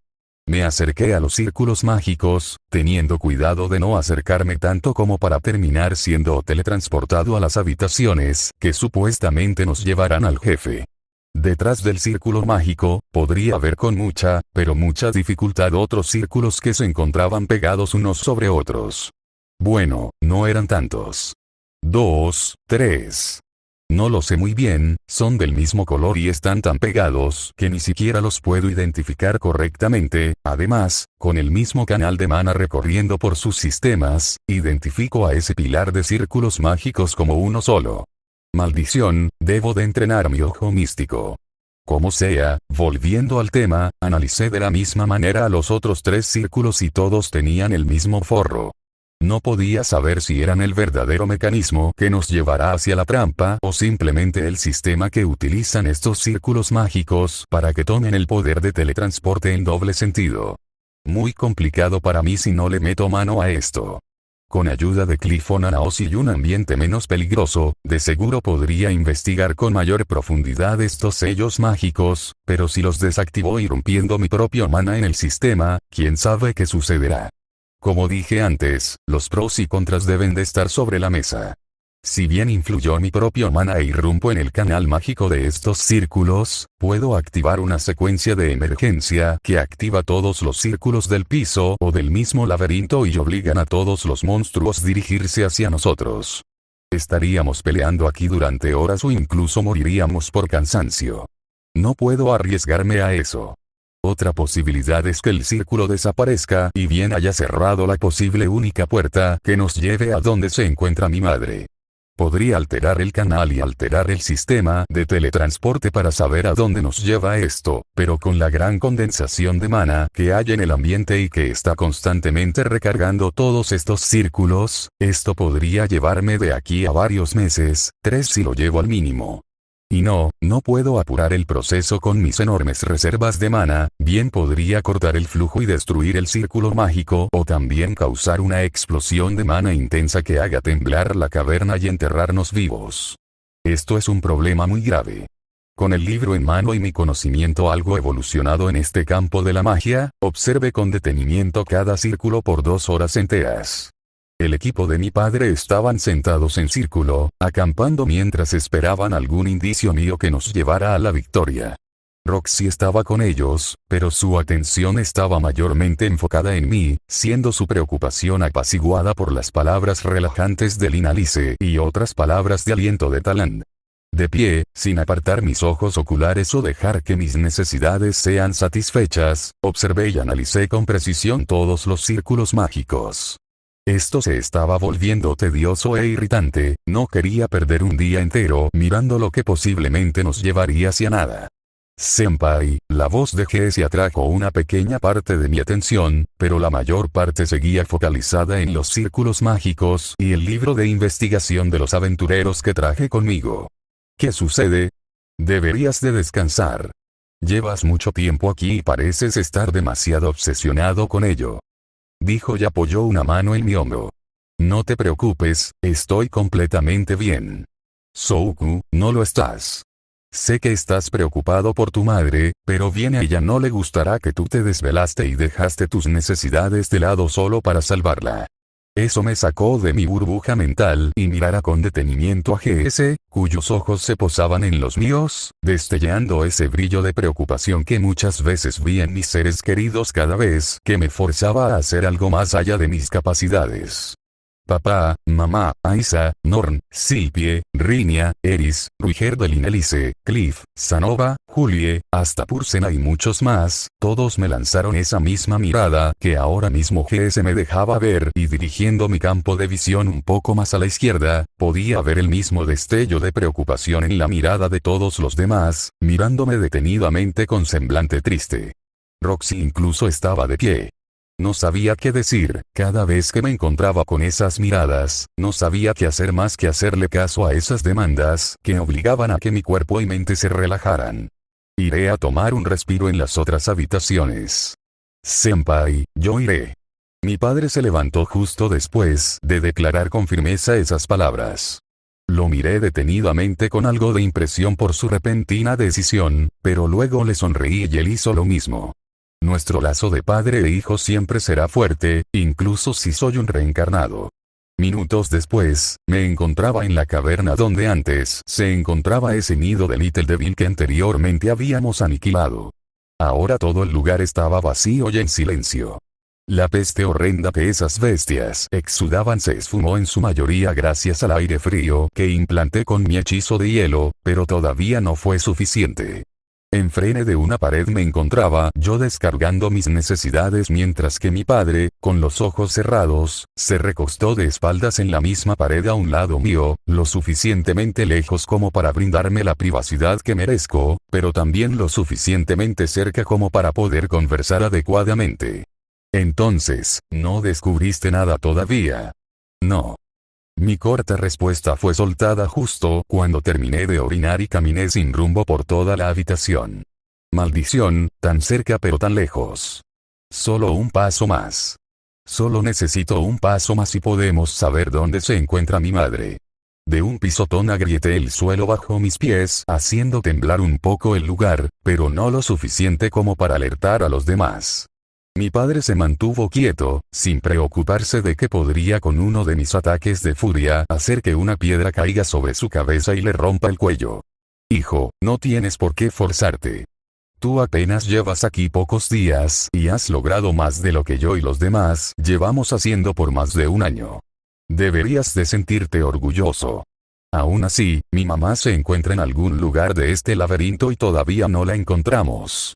S1: Me acerqué a los círculos mágicos, teniendo cuidado de no acercarme tanto como para terminar siendo teletransportado a las habitaciones que supuestamente nos llevarán al jefe. Detrás del círculo mágico, podría ver con mucha, pero mucha dificultad otros círculos que se encontraban pegados unos sobre otros. Bueno, no eran tantos. 2, 3. No lo sé muy bien, son del mismo color y están tan pegados que ni siquiera los puedo identificar correctamente. Además, con el mismo canal de mana recorriendo por sus sistemas, identifico a ese pilar de círculos mágicos como uno solo. Maldición, debo de entrenar mi ojo místico. Como sea, volviendo al tema, analicé de la misma manera a los otros 3 círculos y todos tenían el mismo forro. No podía saber si eran el verdadero mecanismo que nos llevará hacia la trampa o simplemente el sistema que utilizan estos círculos mágicos para que tomen el poder de teletransporte en doble sentido. Muy complicado para mí si no le meto mano a esto. Con ayuda de Clifton Anaos y un ambiente menos peligroso, de seguro podría investigar con mayor profundidad estos sellos mágicos, pero si los desactivo irrumpiendo mi propio mana en el sistema, quién sabe qué sucederá. Como dije antes, los pros y contras deben de estar sobre la mesa. Si bien influyó mi propio mana e irrumpo en el canal mágico de estos círculos, puedo activar una secuencia de emergencia que activa todos los círculos del piso o del mismo laberinto y obligan a todos los monstruos a dirigirse hacia nosotros. Estaríamos peleando aquí durante horas o incluso moriríamos por cansancio. No puedo arriesgarme a eso. Otra posibilidad es que el círculo desaparezca y bien haya cerrado la posible única puerta que nos lleve a donde se encuentra mi madre. Podría alterar el canal y alterar el sistema de teletransporte para saber a dónde nos lleva esto, pero con la gran condensación de mana que hay en el ambiente y que está constantemente recargando todos estos círculos, esto podría llevarme de aquí a varios meses, 3 si lo llevo al mínimo. Y no puedo apurar el proceso con mis enormes reservas de mana, bien podría cortar el flujo y destruir el círculo mágico o también causar una explosión de mana intensa que haga temblar la caverna y enterrarnos vivos. Esto es un problema muy grave. Con el libro en mano y mi conocimiento algo evolucionado en este campo de la magia, observé con detenimiento cada círculo por 2 horas enteras. El equipo de mi padre estaban sentados en círculo, acampando mientras esperaban algún indicio mío que nos llevara a la victoria. Roxy estaba con ellos, pero su atención estaba mayormente enfocada en mí, siendo su preocupación apaciguada por las palabras relajantes de Linalice y otras palabras de aliento de Taland. De pie, sin apartar mis ojos oculares o dejar que mis necesidades sean satisfechas, observé y analicé con precisión todos los círculos mágicos. Esto se estaba volviendo tedioso e irritante, no quería perder un día entero mirando lo que posiblemente nos llevaría hacia nada. Senpai, la voz de Jesse atrajo una pequeña parte de mi atención, pero la mayor parte seguía focalizada en los círculos mágicos y el libro de investigación de los aventureros que traje conmigo. ¿Qué sucede? Deberías de descansar. Llevas mucho tiempo aquí y pareces estar demasiado obsesionado con ello. Dijo y apoyó una mano en mi hombro. No te preocupes, estoy completamente bien. Souku, no lo estás. Sé que estás preocupado por tu madre, pero bien a ella no le gustará que tú te desvelaste y dejaste tus necesidades de lado solo para salvarla. Eso me sacó de mi burbuja mental y mirara con detenimiento a GS, cuyos ojos se posaban en los míos, destellando ese brillo de preocupación que muchas veces vi en mis seres queridos cada vez que me forzaba a hacer algo más allá de mis capacidades. Papá, mamá, Aisa, Norn, Silpie, Rinia, Eris, Ruiger de Linelice, Cliff, Sanova, Julie, hasta Pursena y muchos más, todos me lanzaron esa misma mirada que ahora mismo GS me dejaba ver y dirigiendo mi campo de visión un poco más a la izquierda, podía ver el mismo destello de preocupación en la mirada de todos los demás, mirándome detenidamente con semblante triste. Roxy incluso estaba de pie. No sabía qué decir, cada vez que me encontraba con esas miradas, no sabía qué hacer más que hacerle caso a esas demandas que obligaban a que mi cuerpo y mente se relajaran. Iré a tomar un respiro en las otras habitaciones. Senpai, yo iré. Mi padre se levantó justo después de declarar con firmeza esas palabras. Lo miré detenidamente con algo de impresión por su repentina decisión, pero luego le sonreí y él hizo lo mismo. Nuestro lazo de padre e hijo siempre será fuerte, incluso si soy un reencarnado. Minutos después, me encontraba en la caverna donde antes se encontraba ese nido de Little Devil que anteriormente habíamos aniquilado. Ahora todo el lugar estaba vacío y en silencio. La peste horrenda que esas bestias exudaban se esfumó en su mayoría gracias al aire frío que implanté con mi hechizo de hielo, pero todavía no fue suficiente. Enfrente de una pared me encontraba yo descargando mis necesidades mientras que mi padre, con los ojos cerrados, se recostó de espaldas en la misma pared a un lado mío, lo suficientemente lejos como para brindarme la privacidad que merezco, pero también lo suficientemente cerca como para poder conversar adecuadamente. Entonces, ¿no descubriste nada todavía? No. Mi corta respuesta fue soltada justo cuando terminé de orinar y caminé sin rumbo por toda la habitación. Maldición, tan cerca pero tan lejos. Solo un paso más. Solo necesito un paso más y podemos saber dónde se encuentra mi madre. De un pisotón agrieté el suelo bajo mis pies, haciendo temblar un poco el lugar, pero no lo suficiente como para alertar a los demás. Mi padre se mantuvo quieto, sin preocuparse de que podría con uno de mis ataques de furia hacer que una piedra caiga sobre su cabeza y le rompa el cuello. Hijo, no tienes por qué forzarte. Tú apenas llevas aquí pocos días y has logrado más de lo que yo y los demás llevamos haciendo por más de un año. Deberías de sentirte orgulloso. Aún así, mi mamá se encuentra en algún lugar de este laberinto y todavía no la encontramos.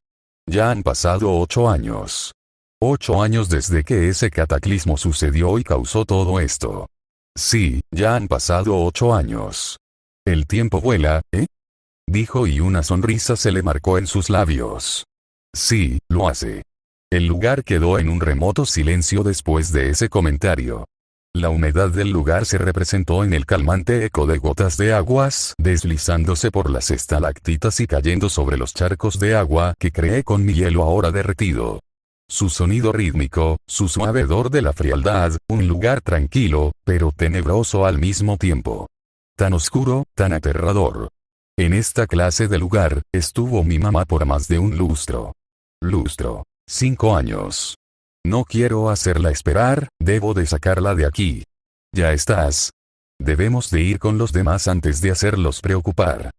S1: Ya han pasado 8 años. 8 años desde que ese cataclismo sucedió y causó todo esto. Sí, ya han pasado 8 años. El tiempo vuela, ¿eh? Dijo y una sonrisa se le marcó en sus labios. Sí, lo hace. El lugar quedó en un remoto silencio después de ese comentario. La humedad del lugar se representó en el calmante eco de gotas de aguas deslizándose por las estalactitas y cayendo sobre los charcos de agua que creé con mi hielo ahora derretido. Su sonido rítmico, su suave hedor de la frialdad, un lugar tranquilo, pero tenebroso al mismo tiempo. Tan oscuro, tan aterrador. En esta clase de lugar, estuvo mi mamá por más de un lustro. 5 años. No quiero hacerla esperar, debo de sacarla de aquí. Ya estás. Debemos de ir con los demás antes de hacerlos preocupar.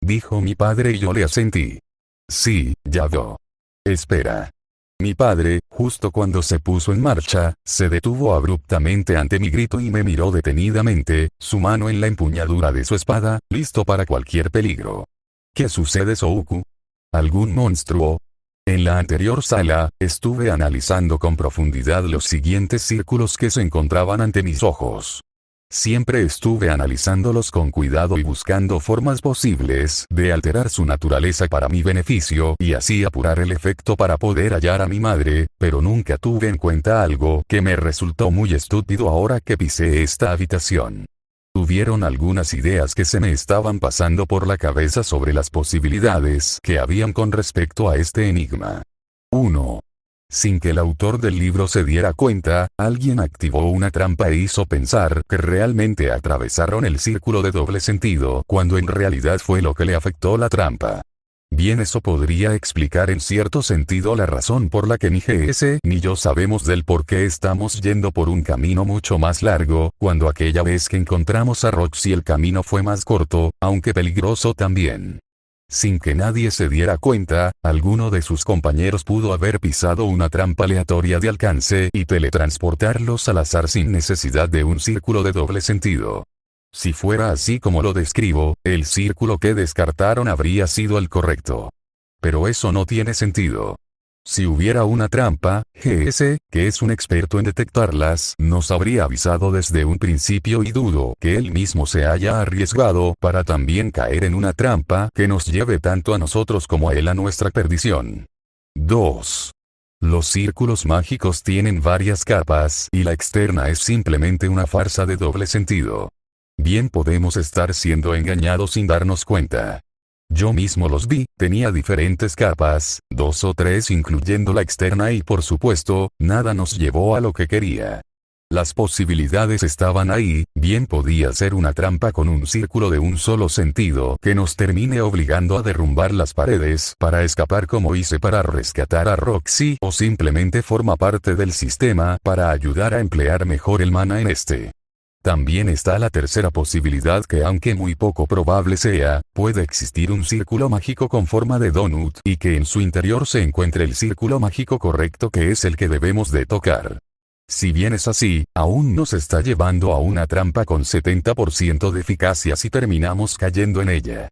S1: Dijo mi padre y yo le asentí. Sí, ya veo. Espera. Mi padre, justo cuando se puso en marcha, se detuvo abruptamente ante mi grito y me miró detenidamente, su mano en la empuñadura de su espada, listo para cualquier peligro. ¿Qué sucede, Souku? ¿Algún monstruo? En la anterior sala, estuve analizando con profundidad los siguientes círculos que se encontraban ante mis ojos. Siempre estuve analizándolos con cuidado y buscando formas posibles de alterar su naturaleza para mi beneficio y así apurar el efecto para poder hallar a mi madre, pero nunca tuve en cuenta algo que me resultó muy estúpido ahora que pisé esta habitación. Hubieron algunas ideas que se me estaban pasando por la cabeza sobre las posibilidades que habían con respecto a este enigma. 1. Sin que el autor del libro se diera cuenta, alguien activó una trampa e hizo pensar que realmente atravesaron el círculo de doble sentido cuando en realidad fue lo que le afectó la trampa. Bien, eso podría explicar en cierto sentido la razón por la que ni GS ni yo sabemos del por qué estamos yendo por un camino mucho más largo, cuando aquella vez que encontramos a Roxy el camino fue más corto, aunque peligroso también. Sin que nadie se diera cuenta, alguno de sus compañeros pudo haber pisado una trampa aleatoria de alcance y teletransportarlos al azar sin necesidad de un círculo de doble sentido. Si fuera así como lo describo, el círculo que descartaron habría sido el correcto. Pero eso no tiene sentido. Si hubiera una trampa, GS, que es un experto en detectarlas, nos habría avisado desde un principio y dudo que él mismo se haya arriesgado para también caer en una trampa que nos lleve tanto a nosotros como a él a nuestra perdición. 2. Los círculos mágicos tienen varias capas y la externa es simplemente una farsa de doble sentido. Bien, podemos estar siendo engañados sin darnos cuenta. Yo mismo los vi, tenía diferentes capas, 2 o 3 incluyendo la externa y por supuesto, nada nos llevó a lo que quería. Las posibilidades estaban ahí, bien podía ser una trampa con un círculo de un solo sentido que nos termine obligando a derrumbar las paredes para escapar como hice para rescatar a Roxy o simplemente forma parte del sistema para ayudar a emplear mejor el mana en este. También está la tercera posibilidad que aunque muy poco probable sea, puede existir un círculo mágico con forma de donut y que en su interior se encuentre el círculo mágico correcto que es el que debemos de tocar. Si bien es así, aún nos está llevando a una trampa con 70% de eficacia si terminamos cayendo en ella.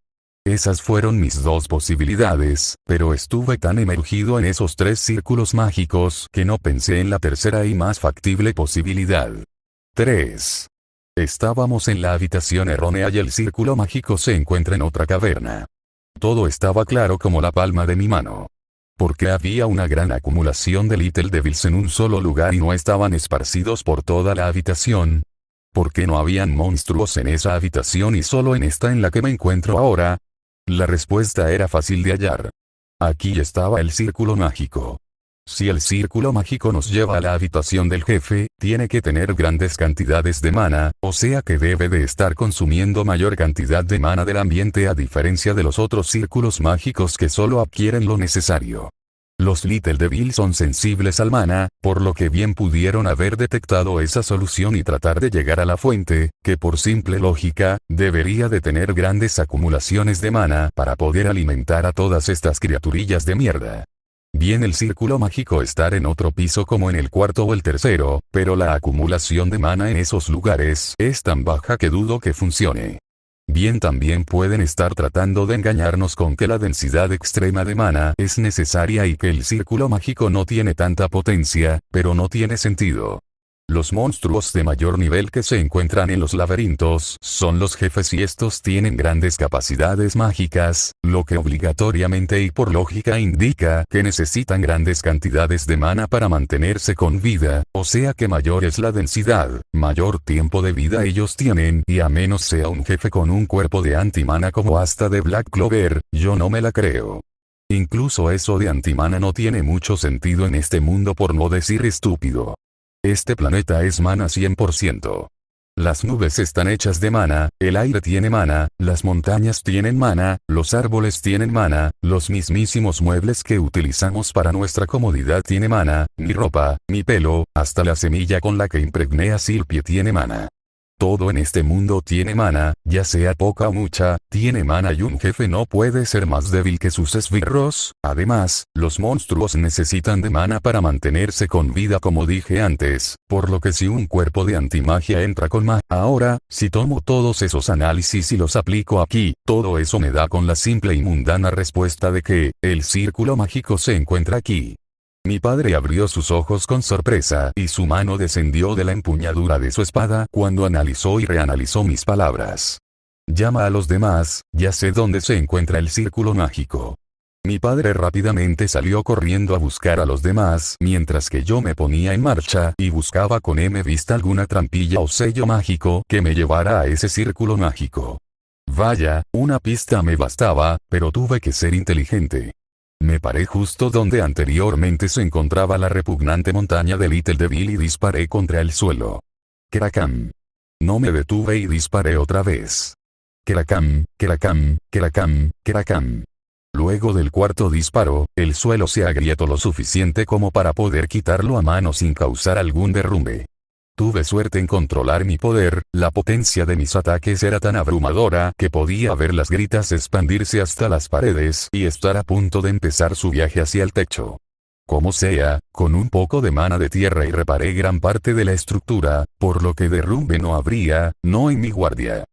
S1: Esas fueron mis dos posibilidades, pero estuve tan emergido en esos tres círculos mágicos que no pensé en la tercera y más factible posibilidad. 3. Estábamos en la habitación errónea y el círculo mágico se encuentra en otra caverna. Todo estaba claro como la palma de mi mano. Porque había una gran acumulación de Little Devils en un solo lugar y no estaban esparcidos por toda la habitación. ¿Por qué no habían monstruos en esa habitación y solo en esta en la que me encuentro ahora? La respuesta era fácil de hallar. Aquí estaba el círculo mágico. Si el círculo mágico nos lleva a la habitación del jefe, tiene que tener grandes cantidades de mana, o sea que debe de estar consumiendo mayor cantidad de mana del ambiente a diferencia de los otros círculos mágicos que solo adquieren lo necesario. Los Little Devils son sensibles al mana, por lo que bien pudieron haber detectado esa solución y tratar de llegar a la fuente, que por simple lógica, debería de tener grandes acumulaciones de mana para poder alimentar a todas estas criaturillas de mierda. Bien el círculo mágico estar en otro piso como en el cuarto o el tercero, pero la acumulación de mana en esos lugares es tan baja que dudo que funcione. Bien también pueden estar tratando de engañarnos con que la densidad extrema de mana es necesaria y que el círculo mágico no tiene tanta potencia, pero no tiene sentido. Los monstruos de mayor nivel que se encuentran en los laberintos son los jefes y estos tienen grandes capacidades mágicas, lo que obligatoriamente y por lógica indica que necesitan grandes cantidades de mana para mantenerse con vida, o sea que mayor es la densidad, mayor tiempo de vida ellos tienen y a menos sea un jefe con un cuerpo de antimana como Asta de Black Clover, yo no me la creo. Incluso eso de antimana no tiene mucho sentido en este mundo por no decir estúpido. Este planeta es mana 100%. Las nubes están hechas de mana, el aire tiene mana, las montañas tienen mana, los árboles tienen mana, los mismísimos muebles que utilizamos para nuestra comodidad tiene mana, mi ropa, mi pelo, hasta la semilla con la que impregné a Silpie tiene mana. Todo en este mundo tiene mana, ya sea poca o mucha, tiene mana y un jefe no puede ser más débil que sus esbirros. Además, los monstruos necesitan de mana para mantenerse con vida como dije antes, por lo que si un cuerpo de antimagia entra con mana. Ahora, si tomo todos esos análisis y los aplico aquí, todo eso me da con la simple y mundana respuesta de que, el círculo mágico se encuentra aquí. Mi padre abrió sus ojos con sorpresa y su mano descendió de la empuñadura de su espada cuando analizó y reanalizó mis palabras. Llama a los demás, ya sé dónde se encuentra el círculo mágico. Mi padre rápidamente salió corriendo a buscar a los demás mientras que yo me ponía en marcha y buscaba con vista alguna trampilla o sello mágico que me llevara a ese círculo mágico. Vaya, una pista me bastaba, pero tuve que ser inteligente. Me paré justo donde anteriormente se encontraba la repugnante montaña de Little Devil y disparé contra el suelo. Crackam. No me detuve y disparé otra vez. Crackam, crackam, crackam, crackam. Luego del cuarto disparo, el suelo se agrietó lo suficiente como para poder quitarlo a mano sin causar algún derrumbe. Tuve suerte en controlar mi poder, la potencia de mis ataques era tan abrumadora que podía ver las gritas expandirse hasta las paredes y estar a punto de empezar su viaje hacia el techo. Como sea, con un poco de mana de tierra y reparé gran parte de la estructura, por lo que derrumbe no habría, no en mi guardia.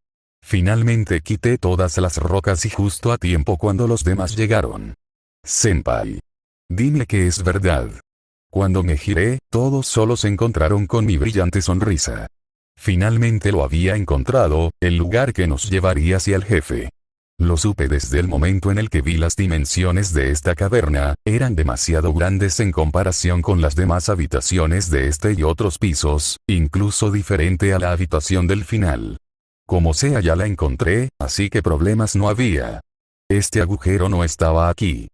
S1: Finalmente quité todas las rocas y justo a tiempo cuando los demás llegaron. Senpai. Dime que es verdad. Cuando me giré, todos solo se encontraron con mi brillante sonrisa. Finalmente lo había encontrado, el lugar que nos llevaría hacia el jefe. Lo supe desde el momento en el que vi las dimensiones de esta caverna, eran demasiado grandes en comparación con las demás habitaciones de este y otros pisos, incluso diferente a la habitación del final. Como sea ya la encontré, así que problemas no había. Este agujero no estaba aquí.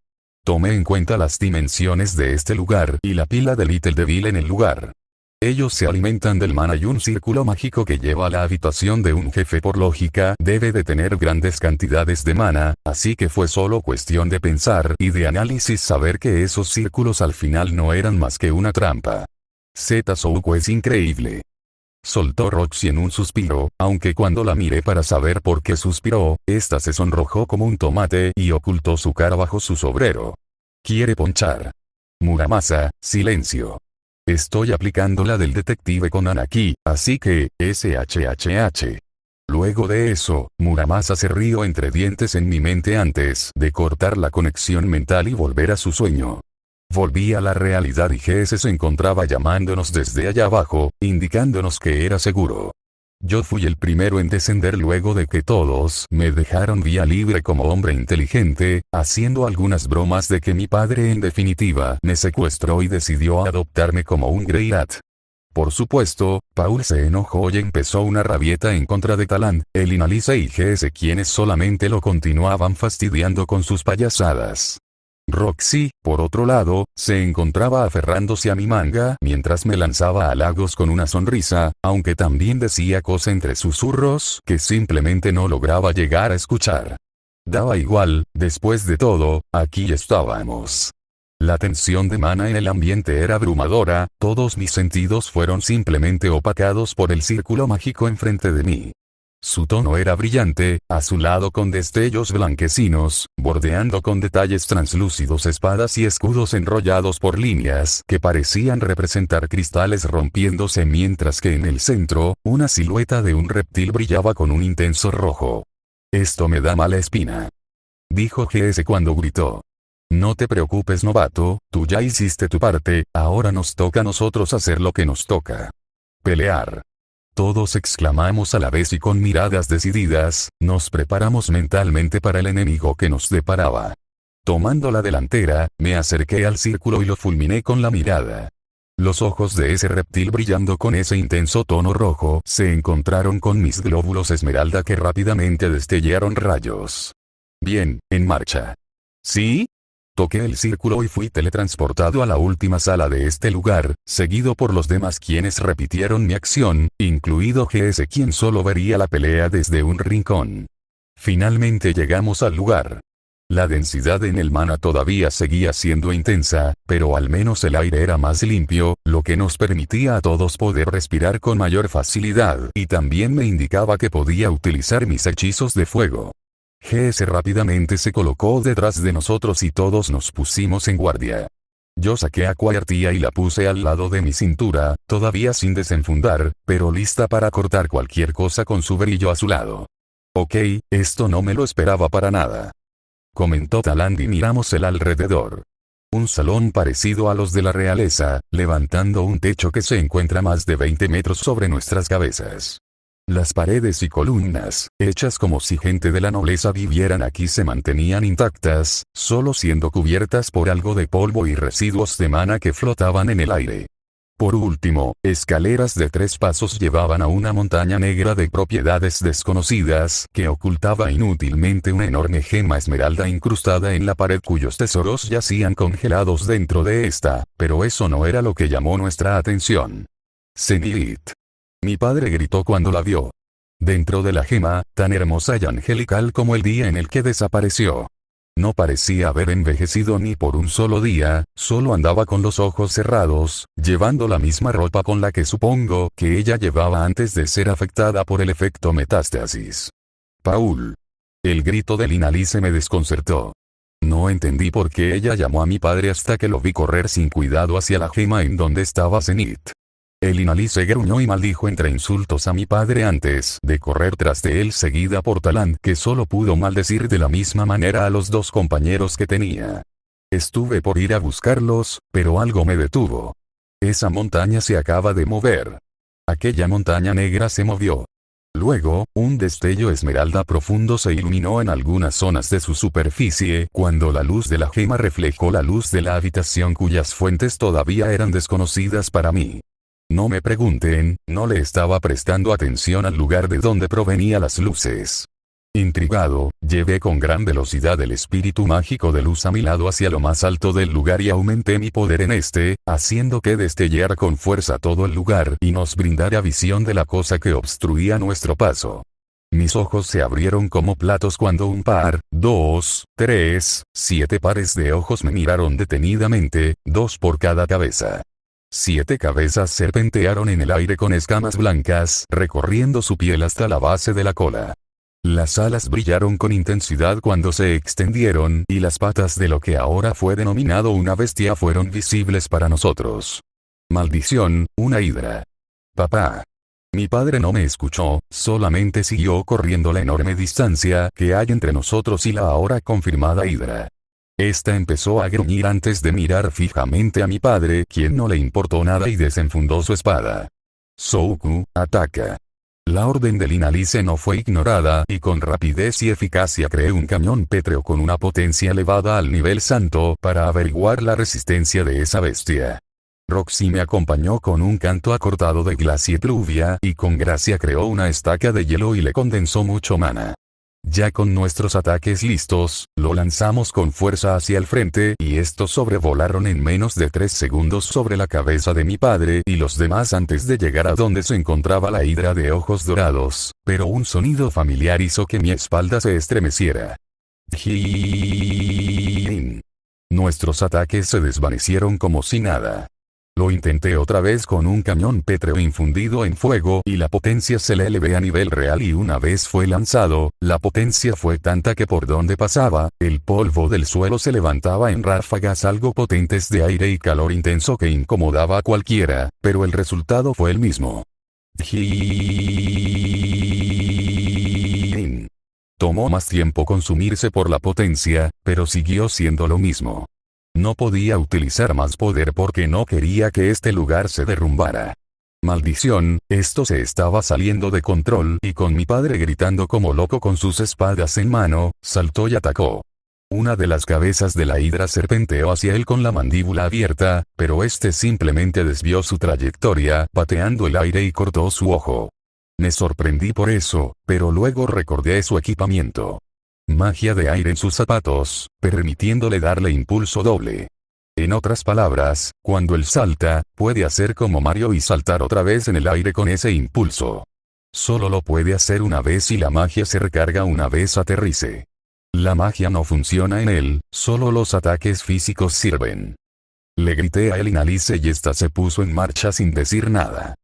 S1: Tomé en cuenta las dimensiones de este lugar y la pila de Little Devil en el lugar. Ellos se alimentan del mana y un círculo mágico que lleva a la habitación de un jefe por lógica debe de tener grandes cantidades de mana, así que fue solo cuestión de pensar y de análisis saber que esos círculos al final no eran más que una trampa. Zetsuko es increíble. Soltó Roxy en un suspiro, aunque cuando la miré para saber por qué suspiró, esta se sonrojó como un tomate y ocultó su cara bajo su sombrero. ¿Quiere ponchar? Muramasa, silencio. Estoy aplicando la del detective Conan aquí, así que, SHHH. Luego de eso, Muramasa se rió entre dientes en mi mente antes de cortar la conexión mental y volver a su sueño. Volví a la realidad y GS se encontraba llamándonos desde allá abajo, indicándonos que era seguro. Yo fui el primero en descender luego de que todos me dejaron vía libre como hombre inteligente, haciendo algunas bromas de que mi padre en definitiva me secuestró y decidió adoptarme como un Greyrat. Por supuesto, Paul se enojó y empezó una rabieta en contra de Talant, el Inalice y GS quienes solamente lo continuaban fastidiando con sus payasadas. Roxy, por otro lado, se encontraba aferrándose a mi manga mientras me lanzaba halagos con una sonrisa, aunque también decía cosas entre susurros que simplemente no lograba llegar a escuchar. Daba igual, después de todo, aquí estábamos. La tensión de mana en el ambiente era abrumadora, todos mis sentidos fueron simplemente opacados por el círculo mágico enfrente de mí. Su tono era brillante, azulado con destellos blanquecinos, bordeando con detalles translúcidos espadas y escudos enrollados por líneas que parecían representar cristales rompiéndose mientras que en el centro, una silueta de un reptil brillaba con un intenso rojo. Esto me da mala espina. Dijo GS cuando gritó. No te preocupes novato, tú ya hiciste tu parte, ahora nos toca a nosotros hacer lo que nos toca. Pelear. Todos exclamamos a la vez y con miradas decididas, nos preparamos mentalmente para el enemigo que nos deparaba. Tomando la delantera, me acerqué al círculo y lo fulminé con la mirada. Los ojos de ese reptil brillando con ese intenso tono rojo se encontraron con mis glóbulos esmeralda que rápidamente destellaron rayos. Bien, en marcha. ¿Sí? Toqué el círculo y fui teletransportado a la última sala de este lugar, seguido por los demás quienes repitieron mi acción, incluido GS quien solo vería la pelea desde un rincón. Finalmente llegamos al lugar. La densidad en el mana todavía seguía siendo intensa, pero al menos el aire era más limpio, lo que nos permitía a todos poder respirar con mayor facilidad y también me indicaba que podía utilizar mis hechizos de fuego. GS rápidamente se colocó detrás de nosotros y todos nos pusimos en guardia. Yo saqué a Quartia y la puse al lado de mi cintura, todavía sin desenfundar, pero lista para cortar cualquier cosa con su brillo azulado. Ok, esto no me lo esperaba para nada. Comentó Talant y miramos el alrededor. Un salón parecido a los de la realeza, levantando un techo que se encuentra más de 20 metros sobre nuestras cabezas. Las paredes y columnas, hechas como si gente de la nobleza vivieran aquí se mantenían intactas, solo siendo cubiertas por algo de polvo y residuos de mana que flotaban en el aire. Por último, escaleras de 3 pasos llevaban a una montaña negra de propiedades desconocidas que ocultaba inútilmente una enorme gema esmeralda incrustada en la pared cuyos tesoros yacían congelados dentro de esta, pero eso no era lo que llamó nuestra atención. Zenith. Mi padre gritó cuando la vio. Dentro de la gema, tan hermosa y angelical como el día en el que desapareció. No parecía haber envejecido ni por un solo día, solo andaba con los ojos cerrados, llevando la misma ropa con la que supongo que ella llevaba antes de ser afectada por el efecto metástasis. Paul. El grito de Inalice me desconcertó. No entendí por qué ella llamó a mi padre hasta que lo vi correr sin cuidado hacia la gema en donde estaba Zenith. El Inalice gruñó y maldijo entre insultos a mi padre antes de correr tras de él seguida por Talant que solo pudo maldecir de la misma manera a los 2 compañeros que tenía. Estuve por ir a buscarlos, pero algo me detuvo. Esa montaña se acaba de mover. Aquella montaña negra se movió. Luego, un destello esmeralda profundo se iluminó en algunas zonas de su superficie cuando la luz de la gema reflejó la luz de la habitación cuyas fuentes todavía eran desconocidas para mí. No me pregunten, no le estaba prestando atención al lugar de donde provenían las luces. Intrigado, llevé con gran velocidad el espíritu mágico de luz a mi lado hacia lo más alto del lugar y aumenté mi poder en este, haciendo que destellara con fuerza todo el lugar y nos brindara visión de la cosa que obstruía nuestro paso. Mis ojos se abrieron como platos cuando un par, 2, 3, 7 pares de ojos me miraron detenidamente, 2 por cada cabeza. 7 cabezas serpentearon en el aire con escamas blancas recorriendo su piel hasta la base de la cola. Las alas brillaron con intensidad cuando se extendieron y las patas de lo que ahora fue denominado una bestia fueron visibles para nosotros. Maldición, una hidra. Papá. Mi padre no me escuchó, solamente siguió corriendo la enorme distancia que hay entre nosotros y la ahora confirmada hidra. Esta empezó a gruñir antes de mirar fijamente a mi padre, quien no le importó nada y desenfundó su espada. Souku, ataca. La orden del Inalice no fue ignorada y con rapidez y eficacia creé un cañón pétreo con una potencia elevada al nivel santo para averiguar la resistencia de esa bestia. Roxy me acompañó con un canto acortado de glacier pluvia y con gracia creó una estaca de hielo y le condensó mucho mana. Ya con nuestros ataques listos, lo lanzamos con fuerza hacia el frente y estos sobrevolaron en menos de 3 segundos sobre la cabeza de mi padre y los demás antes de llegar a donde se encontraba la hidra de ojos dorados, pero un sonido familiar hizo que mi espalda se estremeciera. ¡Jin! Nuestros ataques se desvanecieron como si nada. Lo intenté otra vez con un cañón pétreo infundido en fuego y la potencia se le elevé a nivel real y una vez fue lanzado, la potencia fue tanta que por donde pasaba, el polvo del suelo se levantaba en ráfagas algo potentes de aire y calor intenso que incomodaba a cualquiera, pero el resultado fue el mismo. Tomó más tiempo consumirse por la potencia, pero siguió siendo lo mismo. No podía utilizar más poder porque no quería que este lugar se derrumbara. Maldición, esto se estaba saliendo de control y con mi padre gritando como loco con sus espadas en mano, saltó y atacó. Una de las cabezas de la hidra serpenteó hacia él con la mandíbula abierta, pero este simplemente desvió su trayectoria, pateando el aire y cortó su ojo. Me sorprendí por eso, pero luego recordé su equipamiento. Magia de aire en sus zapatos, permitiéndole darle impulso doble. En otras palabras, cuando él salta, puede hacer como Mario y saltar otra vez en el aire con ese impulso. Solo lo puede hacer una vez y la magia se recarga una vez aterrice. La magia no funciona en él, solo los ataques físicos sirven. Le grité a Inalice y esta se puso en marcha sin decir nada.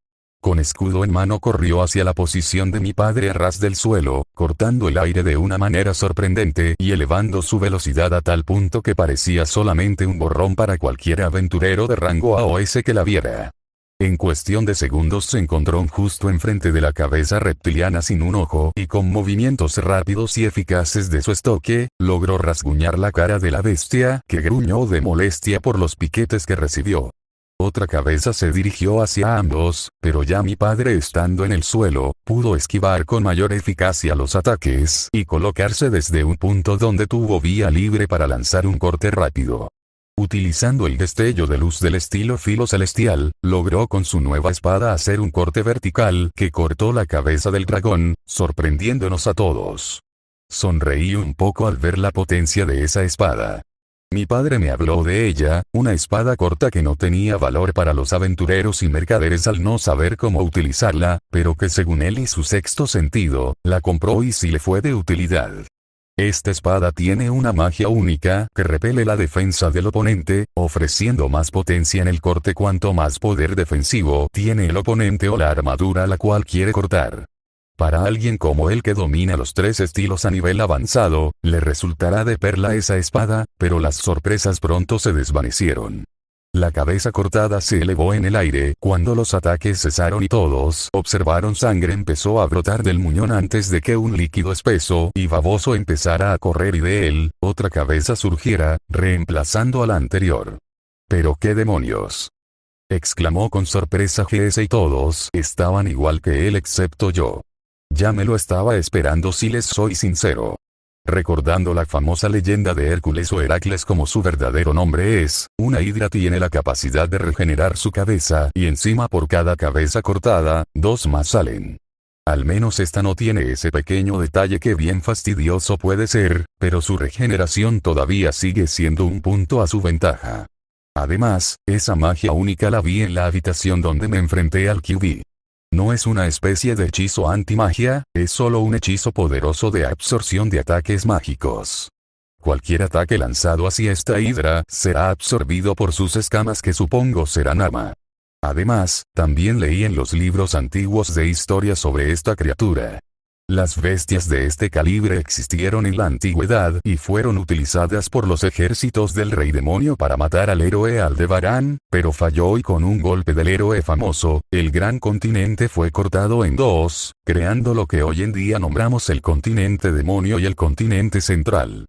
S1: Con escudo en mano corrió hacia la posición de mi padre a ras del suelo, cortando el aire de una manera sorprendente y elevando su velocidad a tal punto que parecía solamente un borrón para cualquier aventurero de rango AOS que la viera. En cuestión de segundos se encontró justo enfrente de la cabeza reptiliana sin un ojo y con movimientos rápidos y eficaces de su estoque, logró rasguñar la cara de la bestia que gruñó de molestia por los piquetes que recibió. Otra cabeza se dirigió hacia ambos, pero ya mi padre estando en el suelo, pudo esquivar con mayor eficacia los ataques y colocarse desde un punto donde tuvo vía libre para lanzar un corte rápido. Utilizando el destello de luz del estilo filo celestial, logró con su nueva espada hacer un corte vertical que cortó la cabeza del dragón, sorprendiéndonos a todos. Sonreí un poco al ver la potencia de esa espada. Mi padre me habló de ella, una espada corta que no tenía valor para los aventureros y mercaderes al no saber cómo utilizarla, pero que según él y su sexto sentido, la compró y sí le fue de utilidad. Esta espada tiene una magia única que repele la defensa del oponente, ofreciendo más potencia en el corte cuanto más poder defensivo tiene el oponente o la armadura a la cual quiere cortar. Para alguien como él que domina los 3 estilos a nivel avanzado, le resultará de perla esa espada, pero las sorpresas pronto se desvanecieron. La cabeza cortada se elevó en el aire cuando los ataques cesaron y todos observaron sangre empezó a brotar del muñón antes de que un líquido espeso y baboso empezara a correr y de él, otra cabeza surgiera, reemplazando a la anterior. ¿Pero qué demonios?, exclamó con sorpresa GS y todos estaban igual que él excepto yo. Ya me lo estaba esperando si les soy sincero. Recordando la famosa leyenda de Hércules o Heracles como su verdadero nombre es, una hidra tiene la capacidad de regenerar su cabeza y encima por cada cabeza cortada, 2 más salen. Al menos esta no tiene ese pequeño detalle que bien fastidioso puede ser, pero su regeneración todavía sigue siendo un punto a su ventaja. Además, esa magia única la vi en la habitación donde me enfrenté al QB. No es una especie de hechizo antimagia, es solo un hechizo poderoso de absorción de ataques mágicos. Cualquier ataque lanzado hacia esta hidra será absorbido por sus escamas que supongo serán arma. Además, también leí en los libros antiguos de historia sobre esta criatura. Las bestias de este calibre existieron en la antigüedad y fueron utilizadas por los ejércitos del rey demonio para matar al héroe Aldebarán, pero falló y con un golpe del héroe famoso, el gran continente fue cortado en dos, creando lo que hoy en día nombramos el continente demonio y el continente central.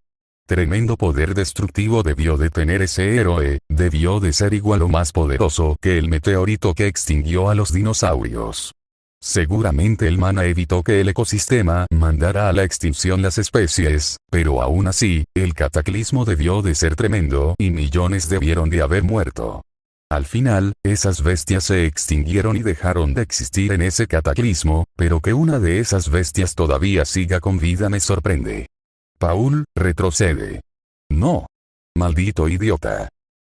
S1: Tremendo poder destructivo debió de tener ese héroe, debió de ser igual o más poderoso que el meteorito que extinguió a los dinosaurios. Seguramente el mana evitó que el ecosistema mandara a la extinción las especies, pero aún así, el cataclismo debió de ser tremendo y millones debieron de haber muerto. Al final, esas bestias se extinguieron y dejaron de existir en ese cataclismo, pero que una de esas bestias todavía siga con vida me sorprende. Paul, retrocede. No. Maldito idiota.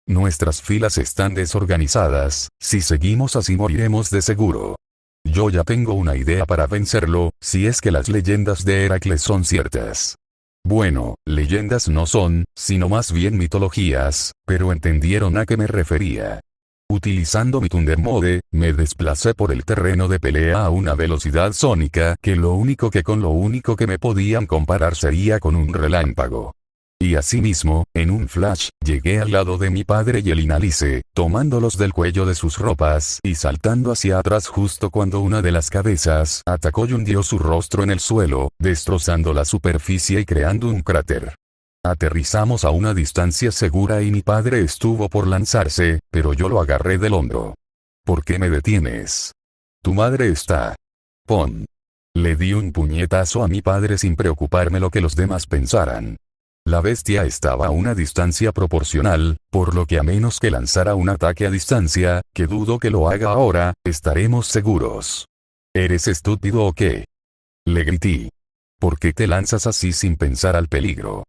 S1: Nuestras filas están desorganizadas, si seguimos así moriremos de seguro. Yo ya tengo una idea para vencerlo, si es que las leyendas de Heracles son ciertas. Bueno, leyendas no son, sino más bien mitologías, pero entendieron a qué me refería. Utilizando mi Thunder Mode, me desplacé por el terreno de pelea a una velocidad sónica que lo único que me podían comparar sería con un relámpago. Y asimismo, en un flash, llegué al lado de mi padre y el Inalice, tomándolos del cuello de sus ropas y saltando hacia atrás justo cuando una de las cabezas atacó y hundió su rostro en el suelo, destrozando la superficie y creando un cráter. Aterrizamos a una distancia segura y mi padre estuvo por lanzarse, pero yo lo agarré del hombro. ¿Por qué me detienes? Tu madre está. Pon. Le di un puñetazo a mi padre sin preocuparme lo que los demás pensaran. La bestia estaba a una distancia proporcional, por lo que a menos que lanzara un ataque a distancia, que dudo que lo haga ahora, estaremos seguros. ¿Eres estúpido o qué? Le grité. ¿Por qué te lanzas así sin pensar al peligro?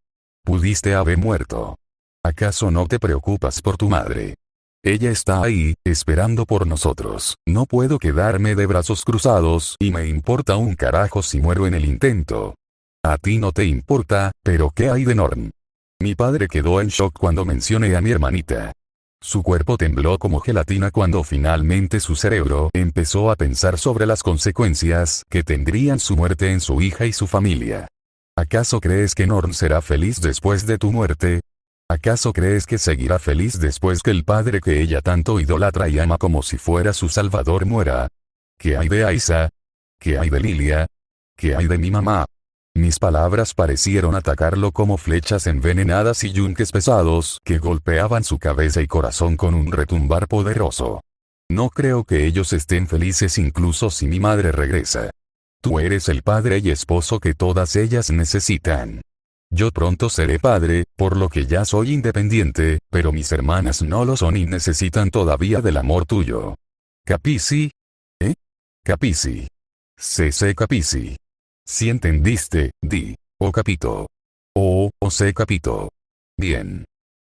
S1: Pudiste haber muerto. ¿Acaso no te preocupas por tu madre? Ella está ahí, esperando por nosotros. No puedo quedarme de brazos cruzados y me importa un carajo si muero en el intento. A ti no te importa, pero ¿qué hay de Norn? Mi padre quedó en shock cuando mencioné a mi hermanita. Su cuerpo tembló como gelatina cuando finalmente su cerebro empezó a pensar sobre las consecuencias que tendrían su muerte en su hija y su familia. ¿Acaso crees que Norn será feliz después de tu muerte? ¿Acaso crees que seguirá feliz después que el padre que ella tanto idolatra y ama como si fuera su salvador muera? ¿Qué hay de Aisa? ¿Qué hay de Lilia? ¿Qué hay de mi mamá? Mis palabras parecieron atacarlo como flechas envenenadas y yunques pesados que golpeaban su cabeza y corazón con un retumbar poderoso. No creo que ellos estén felices incluso si mi madre regresa. Tú eres el padre y esposo que todas ellas necesitan. Yo pronto seré padre, por lo que ya soy independiente, pero mis hermanas no lo son y necesitan todavía del amor tuyo. ¿Capisci? ¿Eh? Capisci. Se capisci. Si entendiste, di, o capito. O se capito. Bien.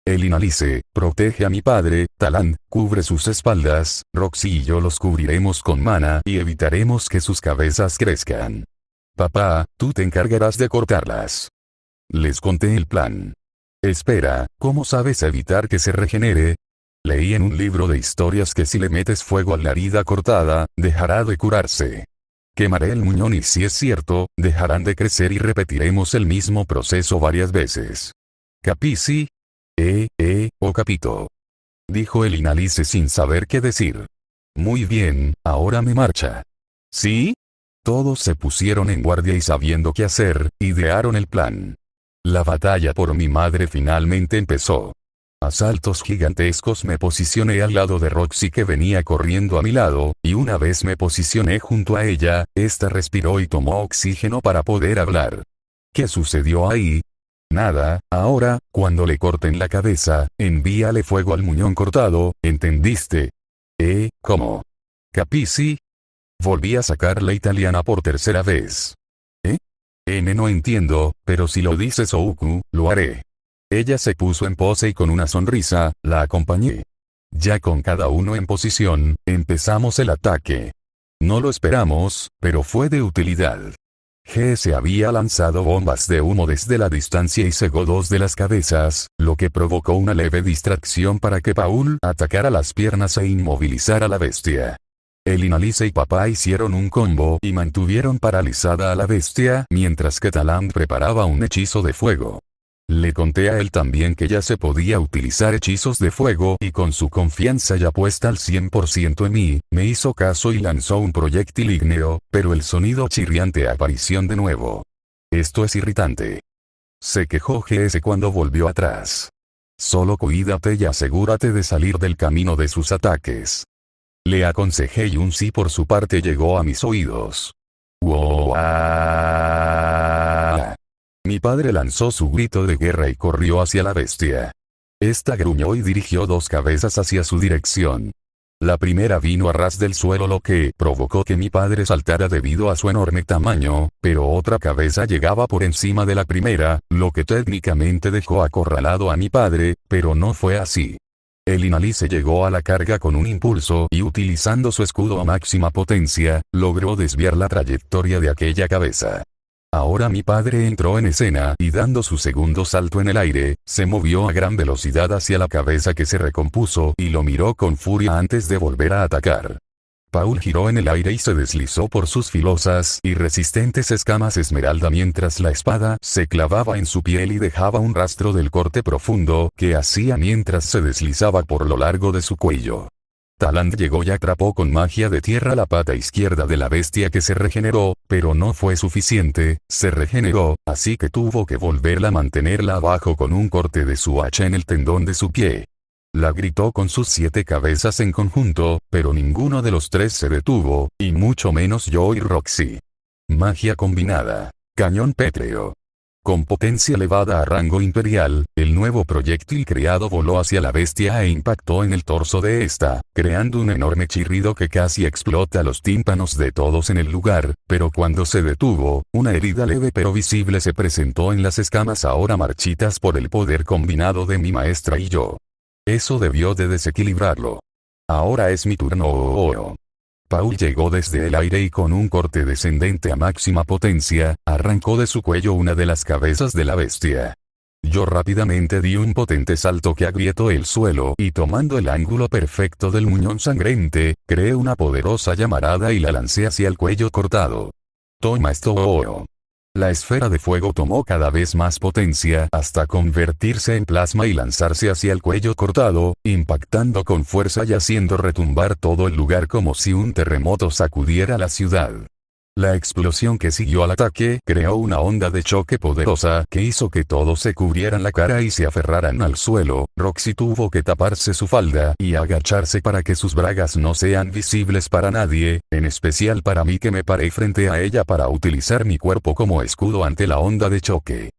S1: El Inalice, protege a mi padre, Talán, cubre sus espaldas, Roxy y yo los cubriremos con mana y evitaremos que sus cabezas crezcan. Papá, tú te encargarás de cortarlas. Les conté el plan. Espera, ¿cómo sabes evitar que se regenere? Leí en un libro de historias que si le metes fuego a la herida cortada, dejará de curarse. Quemaré el muñón y si es cierto, dejarán de crecer y repetiremos el mismo proceso varias veces. ¿Capisci? O capito. Dijo el Inalice sin saber qué decir. Muy bien, ahora me marcha. ¿Sí? Todos se pusieron en guardia y sabiendo qué hacer, idearon el plan. La batalla por mi madre finalmente empezó. A saltos gigantescos me posicioné al lado de Roxy que venía corriendo a mi lado, y una vez me posicioné junto a ella, esta respiró y tomó oxígeno para poder hablar. ¿Qué sucedió ahí? Nada, ahora, cuando le corten la cabeza, envíale fuego al muñón cortado, ¿entendiste? ¿Cómo? ¿Capisci? Volví a sacar la italiana por tercera vez. No entiendo, pero si lo dices Ouku, lo haré. Ella se puso en pose y con una sonrisa, la acompañé. Ya con cada uno en posición, empezamos el ataque. No lo esperamos, pero fue de utilidad. GS había lanzado bombas de humo desde la distancia y cegó dos de las cabezas, lo que provocó una leve distracción para que Paul atacara las piernas e inmovilizara a la bestia. Elinalice y papá hicieron un combo y mantuvieron paralizada a la bestia mientras que Taland preparaba un hechizo de fuego. Le conté a él también que ya se podía utilizar hechizos de fuego y con su confianza ya puesta al 100% en mí, me hizo caso y lanzó un proyectil ígneo, pero el sonido chirriante apareció de nuevo. Esto es irritante. Se quejó GS cuando volvió atrás. Solo cuídate y asegúrate de salir del camino de sus ataques. Le aconsejé y un sí por su parte llegó a mis oídos. ¡Wow! Mi padre lanzó su grito de guerra y corrió hacia la bestia. Esta gruñó y dirigió dos cabezas hacia su dirección. La primera vino a ras del suelo, lo que provocó que mi padre saltara debido a su enorme tamaño, pero otra cabeza llegaba por encima de la primera, lo que técnicamente dejó acorralado a mi padre, pero no fue así. Elinalice llegó a la carga con un impulso y utilizando su escudo a máxima potencia, logró desviar la trayectoria de aquella cabeza. Ahora mi padre entró en escena y dando su segundo salto en el aire, se movió a gran velocidad hacia la cabeza que se recompuso y lo miró con furia antes de volver a atacar. Paul giró en el aire y se deslizó por sus filosas y resistentes escamas esmeralda mientras la espada se clavaba en su piel y dejaba un rastro del corte profundo que hacía mientras se deslizaba por lo largo de su cuello. Taland llegó y atrapó con magia de tierra la pata izquierda de la bestia que se regeneró, pero no fue suficiente, se regeneró, así que tuvo que volverla a mantenerla abajo con un corte de su hacha en el tendón de su pie. La gritó con sus 7 cabezas en conjunto, pero ninguno de los 3 se detuvo, y mucho menos yo y Roxy. Magia combinada. Cañón pétreo. Con potencia elevada a rango imperial, el nuevo proyectil creado voló hacia la bestia e impactó en el torso de esta, creando un enorme chirrido que casi explota los tímpanos de todos en el lugar, pero cuando se detuvo, una herida leve pero visible se presentó en las escamas ahora marchitas por el poder combinado de mi maestra y yo. Eso debió de desequilibrarlo. Ahora es mi turno. Paul llegó desde el aire y con un corte descendente a máxima potencia, arrancó de su cuello una de las cabezas de la bestia. Yo rápidamente di un potente salto que agrietó el suelo y tomando el ángulo perfecto del muñón sangrante, creé una poderosa llamarada y la lancé hacia el cuello cortado. Toma esto. La esfera de fuego tomó cada vez más potencia hasta convertirse en plasma y lanzarse hacia el cuello cortado, impactando con fuerza y haciendo retumbar todo el lugar como si un terremoto sacudiera la ciudad. La explosión que siguió al ataque creó una onda de choque poderosa que hizo que todos se cubrieran la cara y se aferraran al suelo. Roxy tuvo que taparse su falda y agacharse para que sus bragas no sean visibles para nadie, en especial para mí que me paré frente a ella para utilizar mi cuerpo como escudo ante la onda de choque.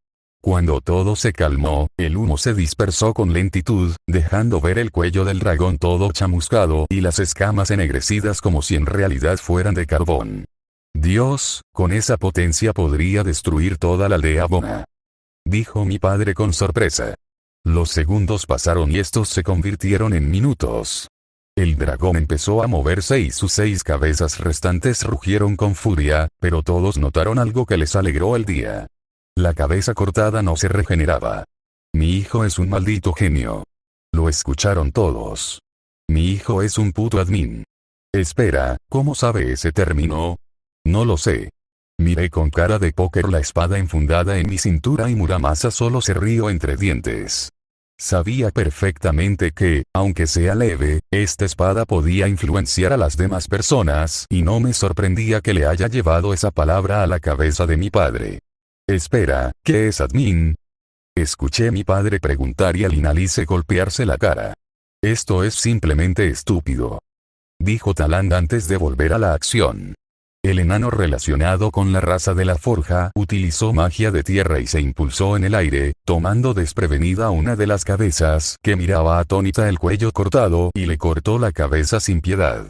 S1: Cuando todo se calmó, el humo se dispersó con lentitud, dejando ver el cuello del dragón todo chamuscado y las escamas ennegrecidas como si en realidad fueran de carbón. Dios, con esa potencia podría destruir toda la aldea Bona. Dijo mi padre con sorpresa. Los segundos pasaron y estos se convirtieron en minutos. El dragón empezó a moverse y sus 6 cabezas restantes rugieron con furia, pero todos notaron algo que les alegró el día. La cabeza cortada no se regeneraba. Mi hijo es un maldito genio. Lo escucharon todos. Mi hijo es un puto admin. Espera, ¿cómo sabe ese término? No lo sé. Miré con cara de póker la espada enfundada en mi cintura y Muramasa solo se rió entre dientes. Sabía perfectamente que, aunque sea leve, esta espada podía influenciar a las demás personas y no me sorprendía que le haya llevado esa palabra a la cabeza de mi padre. Espera, ¿qué es admin? Escuché a mi padre preguntar y a Elinalice golpearse la cara. Esto es simplemente estúpido. Dijo Taland antes de volver a la acción. El enano relacionado con la raza de la forja utilizó magia de tierra y se impulsó en el aire, tomando desprevenida una de las cabezas que miraba atónita el cuello cortado y le cortó la cabeza sin piedad.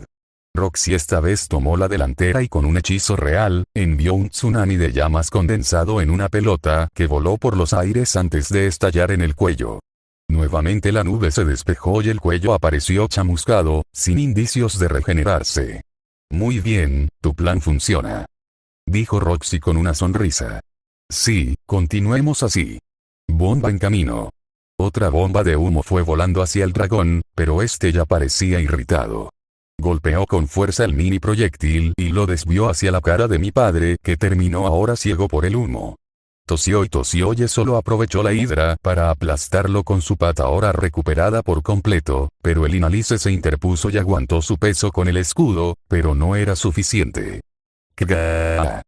S1: Roxy esta vez tomó la delantera y con un hechizo real, envió un tsunami de llamas condensado en una pelota que voló por los aires antes de estallar en el cuello. Nuevamente la nube se despejó y el cuello apareció chamuscado, sin indicios de regenerarse. Muy bien, tu plan funciona. dijo Roxy con una sonrisa. Sí, continuemos así. Bomba en camino. Otra bomba de humo fue volando hacia el dragón, pero este ya parecía irritado. Golpeó con fuerza el mini proyectil y lo desvió hacia la cara de mi padre, que terminó ahora ciego por el humo. Tosió y solo aprovechó la hidra para aplastarlo con su pata ahora recuperada por completo, pero el Inalice se interpuso y aguantó su peso con el escudo, pero no era suficiente. ¡Kga!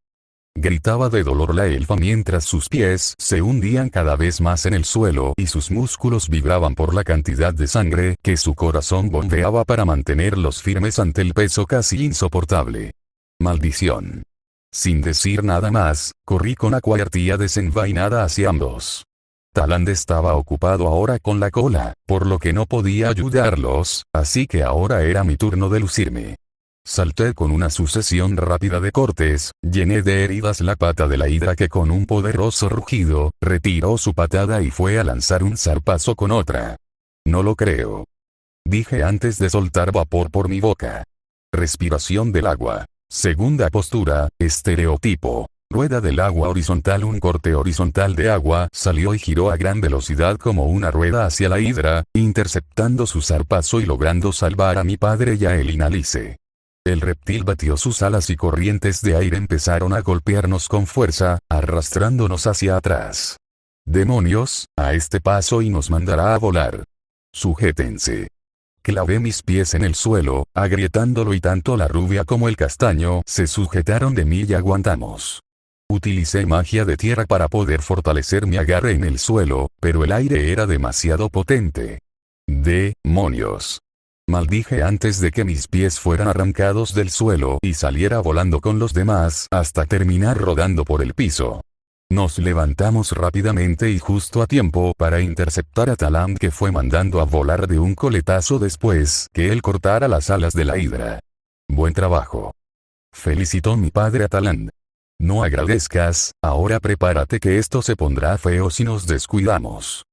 S1: Gritaba de dolor la elfa mientras sus pies se hundían cada vez más en el suelo y sus músculos vibraban por la cantidad de sangre que su corazón bombeaba para mantenerlos firmes ante el peso casi insoportable. ¡Maldición! Sin decir nada más, corrí con acuartía desenvainada hacia ambos. Taland estaba ocupado ahora con la cola, por lo que no podía ayudarlos, así que ahora era mi turno de lucirme. Salté con una sucesión rápida de cortes, llené de heridas la pata de la hidra que con un poderoso rugido, retiró su patada y fue a lanzar un zarpazo con otra. No lo creo. Dije antes de soltar vapor por mi boca. Respiración del agua. Segunda postura, estereotipo. Rueda del agua horizontal. Un corte horizontal de agua salió y giró a gran velocidad como una rueda hacia la hidra, interceptando su zarpazo y logrando salvar a mi padre y a el Inalice. El reptil batió sus alas y corrientes de aire empezaron a golpearnos con fuerza, arrastrándonos hacia atrás. ¡Demonios! A este paso y nos mandará a volar. Sujétense. Clavé mis pies en el suelo, agrietándolo y tanto la rubia como el castaño se sujetaron de mí y aguantamos. Utilicé magia de tierra para poder fortalecer mi agarre en el suelo, pero el aire era demasiado potente. ¡Demonios! Maldije antes de que mis pies fueran arrancados del suelo y saliera volando con los demás hasta terminar rodando por el piso. Nos levantamos rápidamente y justo a tiempo para interceptar a Taland, que fue mandando a volar de un coletazo después que él cortara las alas de la hidra. Buen trabajo. Felicitó mi padre a Taland. No agradezcas, ahora prepárate que esto se pondrá feo si nos descuidamos.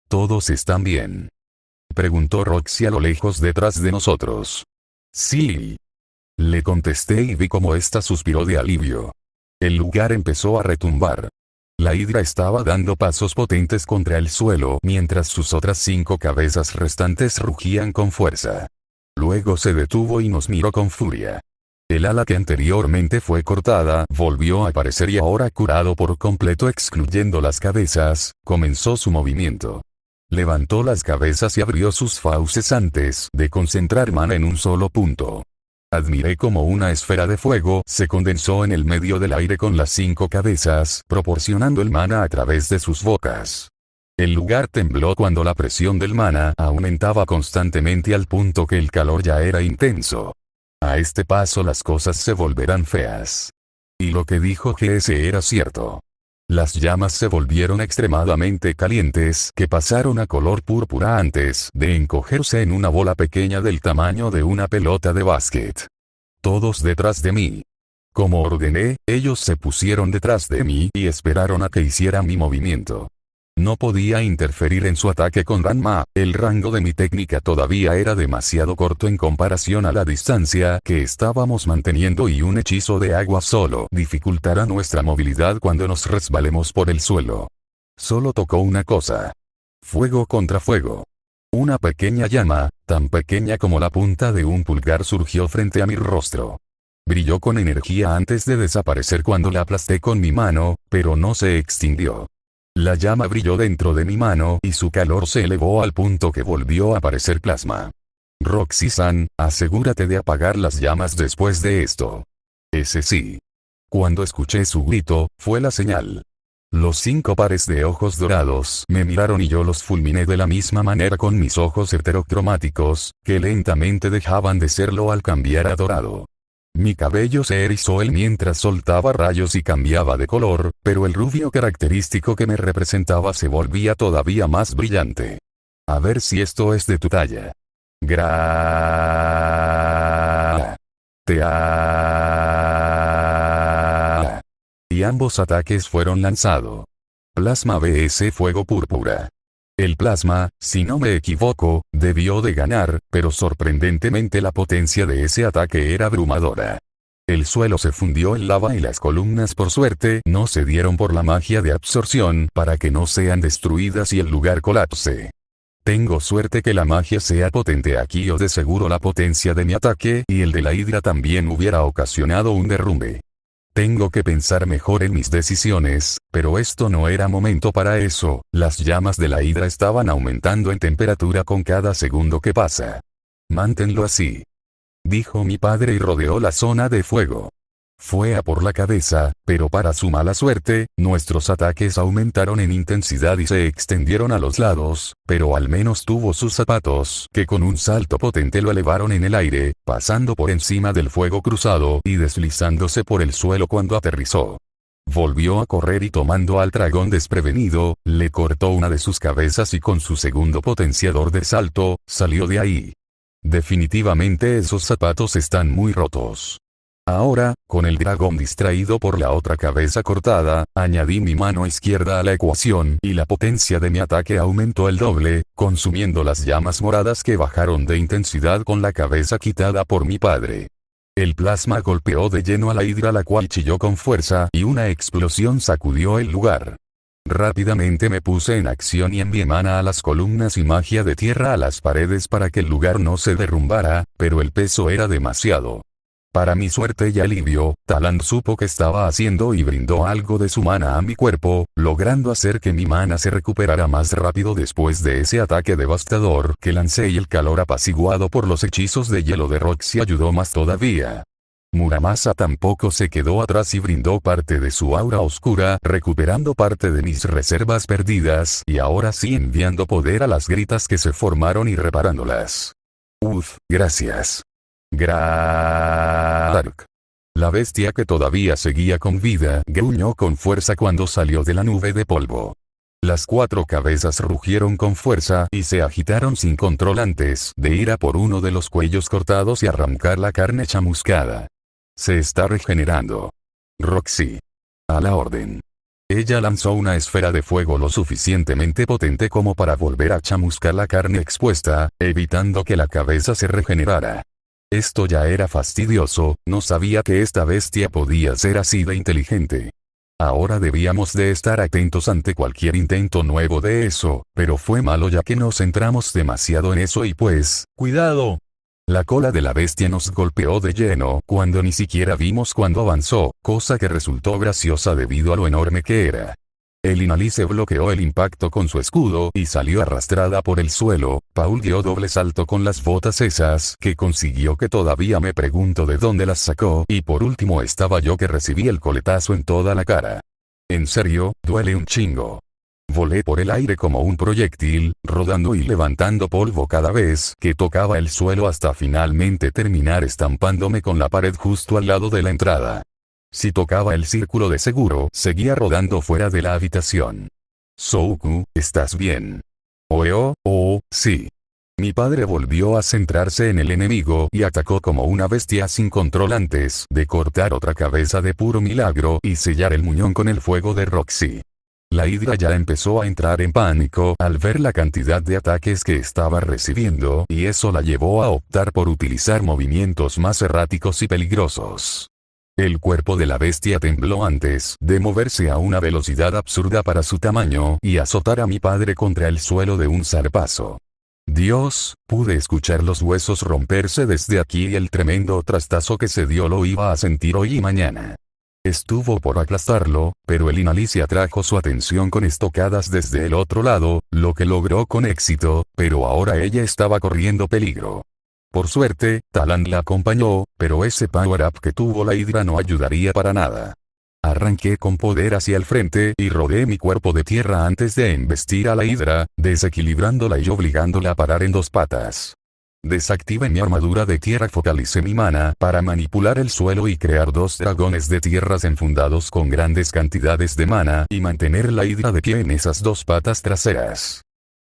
S1: ¿Todos están bien?, preguntó Roxy a lo lejos detrás de nosotros. Sí. Le contesté y vi cómo ésta suspiró de alivio. El lugar empezó a retumbar. La hidra estaba dando pasos potentes contra el suelo mientras sus otras 5 cabezas restantes rugían con fuerza. Luego se detuvo y nos miró con furia. El ala que anteriormente fue cortada volvió a aparecer y ahora curado por completo excluyendo las cabezas, comenzó su movimiento. Levantó las cabezas y abrió sus fauces antes de concentrar mana en un solo punto. Admiré cómo una esfera de fuego se condensó en el medio del aire con las 5 cabezas, proporcionando el mana a través de sus bocas. El lugar tembló cuando la presión del mana aumentaba constantemente al punto que el calor ya era intenso. A este paso las cosas se volverán feas. Y lo que dijo GS era cierto. Las llamas se volvieron extremadamente calientes que pasaron a color púrpura antes de encogerse en una bola pequeña del tamaño de una pelota de básquet. Todos detrás de mí. Como ordené, ellos se pusieron detrás de mí y esperaron a que hiciera mi movimiento. No podía interferir en su ataque con Ranma, el rango de mi técnica todavía era demasiado corto en comparación a la distancia que estábamos manteniendo y un hechizo de agua solo dificultará nuestra movilidad cuando nos resbalemos por el suelo. Solo tocó una cosa. Fuego contra fuego. Una pequeña llama, tan pequeña como la punta de un pulgar surgió frente a mi rostro. Brilló con energía antes de desaparecer cuando la aplasté con mi mano, pero no se extinguió. La llama brilló dentro de mi mano y su calor se elevó al punto que volvió a aparecer plasma. Roxy-san, asegúrate de apagar las llamas después de esto. Ese sí. Cuando escuché su grito, fue la señal. Los 5 pares de ojos dorados me miraron y yo los fulminé de la misma manera con mis ojos heterocromáticos, que lentamente dejaban de serlo al cambiar a dorado. Mi cabello se erizó mientras soltaba rayos y cambiaba de color, pero el rubio característico que me representaba se volvía todavía más brillante. A ver si esto es de tu talla. Y ambos ataques fueron lanzados. Plasma vs Fuego Púrpura. El plasma, si no me equivoco, debió de ganar, pero sorprendentemente la potencia de ese ataque era abrumadora. El suelo se fundió en lava y las columnas por suerte no se dieron por la magia de absorción para que no sean destruidas y el lugar colapse. Tengo suerte que la magia sea potente aquí o de seguro la potencia de mi ataque y el de la hidra también hubiera ocasionado un derrumbe. Tengo que pensar mejor en mis decisiones, pero esto no era momento para eso, las llamas de la hidra estaban aumentando en temperatura con cada segundo que pasa. Manténlo así, dijo mi padre y rodeó la zona de fuego. Fue a por la cabeza, pero para su mala suerte, nuestros ataques aumentaron en intensidad y se extendieron a los lados, pero al menos tuvo sus zapatos, que con un salto potente lo elevaron en el aire, pasando por encima del fuego cruzado y deslizándose por el suelo cuando aterrizó. Volvió a correr y tomando al dragón desprevenido, le cortó una de sus cabezas y con su segundo potenciador de salto, salió de ahí. Definitivamente esos zapatos están muy rotos. Ahora, con el dragón distraído por la otra cabeza cortada, añadí mi mano izquierda a la ecuación y la potencia de mi ataque aumentó el doble, consumiendo las llamas moradas que bajaron de intensidad con la cabeza quitada por mi padre. El plasma golpeó de lleno a la hidra, la cual chilló con fuerza y una explosión sacudió el lugar. Rápidamente me puse en acción y envié mana a las columnas y magia de tierra a las paredes para que el lugar no se derrumbara, pero el peso era demasiado. Para mi suerte y alivio, Talant supo qué estaba haciendo y brindó algo de su mana a mi cuerpo, logrando hacer que mi mana se recuperara más rápido después de ese ataque devastador que lancé y el calor apaciguado por los hechizos de hielo de Roxy ayudó más todavía. Muramasa tampoco se quedó atrás y brindó parte de su aura oscura, recuperando parte de mis reservas perdidas y ahora sí enviando poder a las gritas que se formaron y reparándolas. Gracias. Grark. La bestia que todavía seguía con vida gruñó con fuerza cuando salió de la nube de polvo. Las 4 cabezas rugieron con fuerza y se agitaron sin control antes de ir a por uno de los cuellos cortados y arrancar la carne chamuscada. Se está regenerando. Roxy. A la orden. Ella lanzó una esfera de fuego lo suficientemente potente como para volver a chamuscar la carne expuesta, evitando que la cabeza se regenerara. Esto ya era fastidioso, no sabía que esta bestia podía ser así de inteligente. Ahora debíamos de estar atentos ante cualquier intento nuevo de eso, pero fue malo ya que nos centramos demasiado en eso y pues, ¡cuidado! La cola de la bestia nos golpeó de lleno cuando ni siquiera vimos cuando avanzó, cosa que resultó graciosa debido a lo enorme que era. El Inalice bloqueó el impacto con su escudo y salió arrastrada por el suelo. Paul dio doble salto con las botas esas que consiguió que todavía me pregunto de dónde las sacó y por último estaba yo que recibí el coletazo en toda la cara. En serio, duele un chingo. Volé por el aire como un proyectil, rodando y levantando polvo cada vez que tocaba el suelo hasta finalmente terminar estampándome con la pared justo al lado de la entrada. Si tocaba el círculo de seguro, seguía rodando fuera de la habitación. Souku, ¿estás bien? Sí. Mi padre volvió a centrarse en el enemigo y atacó como una bestia sin control antes de cortar otra cabeza de puro milagro y sellar el muñón con el fuego de Roxy. La hidra ya empezó a entrar en pánico al ver la cantidad de ataques que estaba recibiendo y eso la llevó a optar por utilizar movimientos más erráticos y peligrosos. El cuerpo de la bestia tembló antes de moverse a una velocidad absurda para su tamaño y azotar a mi padre contra el suelo de un zarpazo. Dios, pude escuchar los huesos romperse desde aquí y el tremendo trastazo que se dio lo iba a sentir hoy y mañana. Estuvo por aplastarlo, pero el Inalice atrajo su atención con estocadas desde el otro lado, lo que logró con éxito, pero ahora ella estaba corriendo peligro. Por suerte, Talant la acompañó, pero ese power-up que tuvo la hidra no ayudaría para nada. Arranqué con poder hacia el frente y rodeé mi cuerpo de tierra antes de embestir a la hidra, desequilibrándola y obligándola a parar en 2 patas. Desactivé mi armadura de tierra, focalicé mi mana para manipular el suelo y crear 2 dragones de tierras enfundados con grandes cantidades de mana y mantener la hidra de pie en esas 2 patas traseras.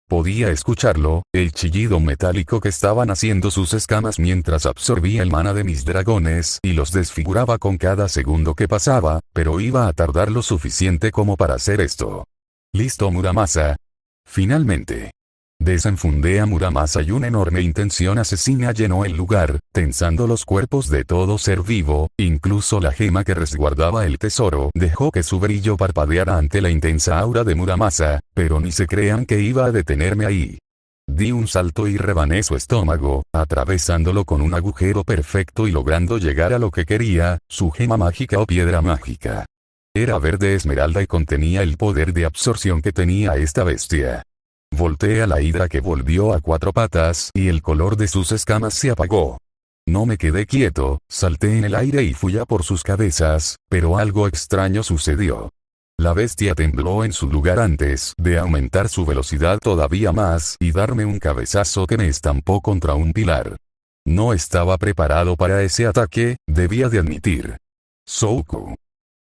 S1: Podía escucharlo, el chillido metálico que estaban haciendo sus escamas mientras absorbía el mana de mis dragones y los desfiguraba con cada segundo que pasaba, pero iba a tardar lo suficiente como para hacer esto. ¿Listo, Muramasa? Finalmente. Desenfundé a Muramasa y una enorme intención asesina llenó el lugar, tensando los cuerpos de todo ser vivo, incluso la gema que resguardaba el tesoro dejó que su brillo parpadeara ante la intensa aura de Muramasa, pero ni se crean que iba a detenerme ahí. Di un salto y rebané su estómago, atravesándolo con un agujero perfecto y logrando llegar a lo que quería, su gema mágica o piedra mágica. Era verde esmeralda y contenía el poder de absorción que tenía esta bestia. Volteé a la hidra que volvió a cuatro patas y el color de sus escamas se apagó. No me quedé quieto, salté en el aire y fui a por sus cabezas, pero algo extraño sucedió. La bestia tembló en su lugar antes de aumentar su velocidad todavía más y darme un cabezazo que me estampó contra un pilar. No estaba preparado para ese ataque, debía de admitir. Souku.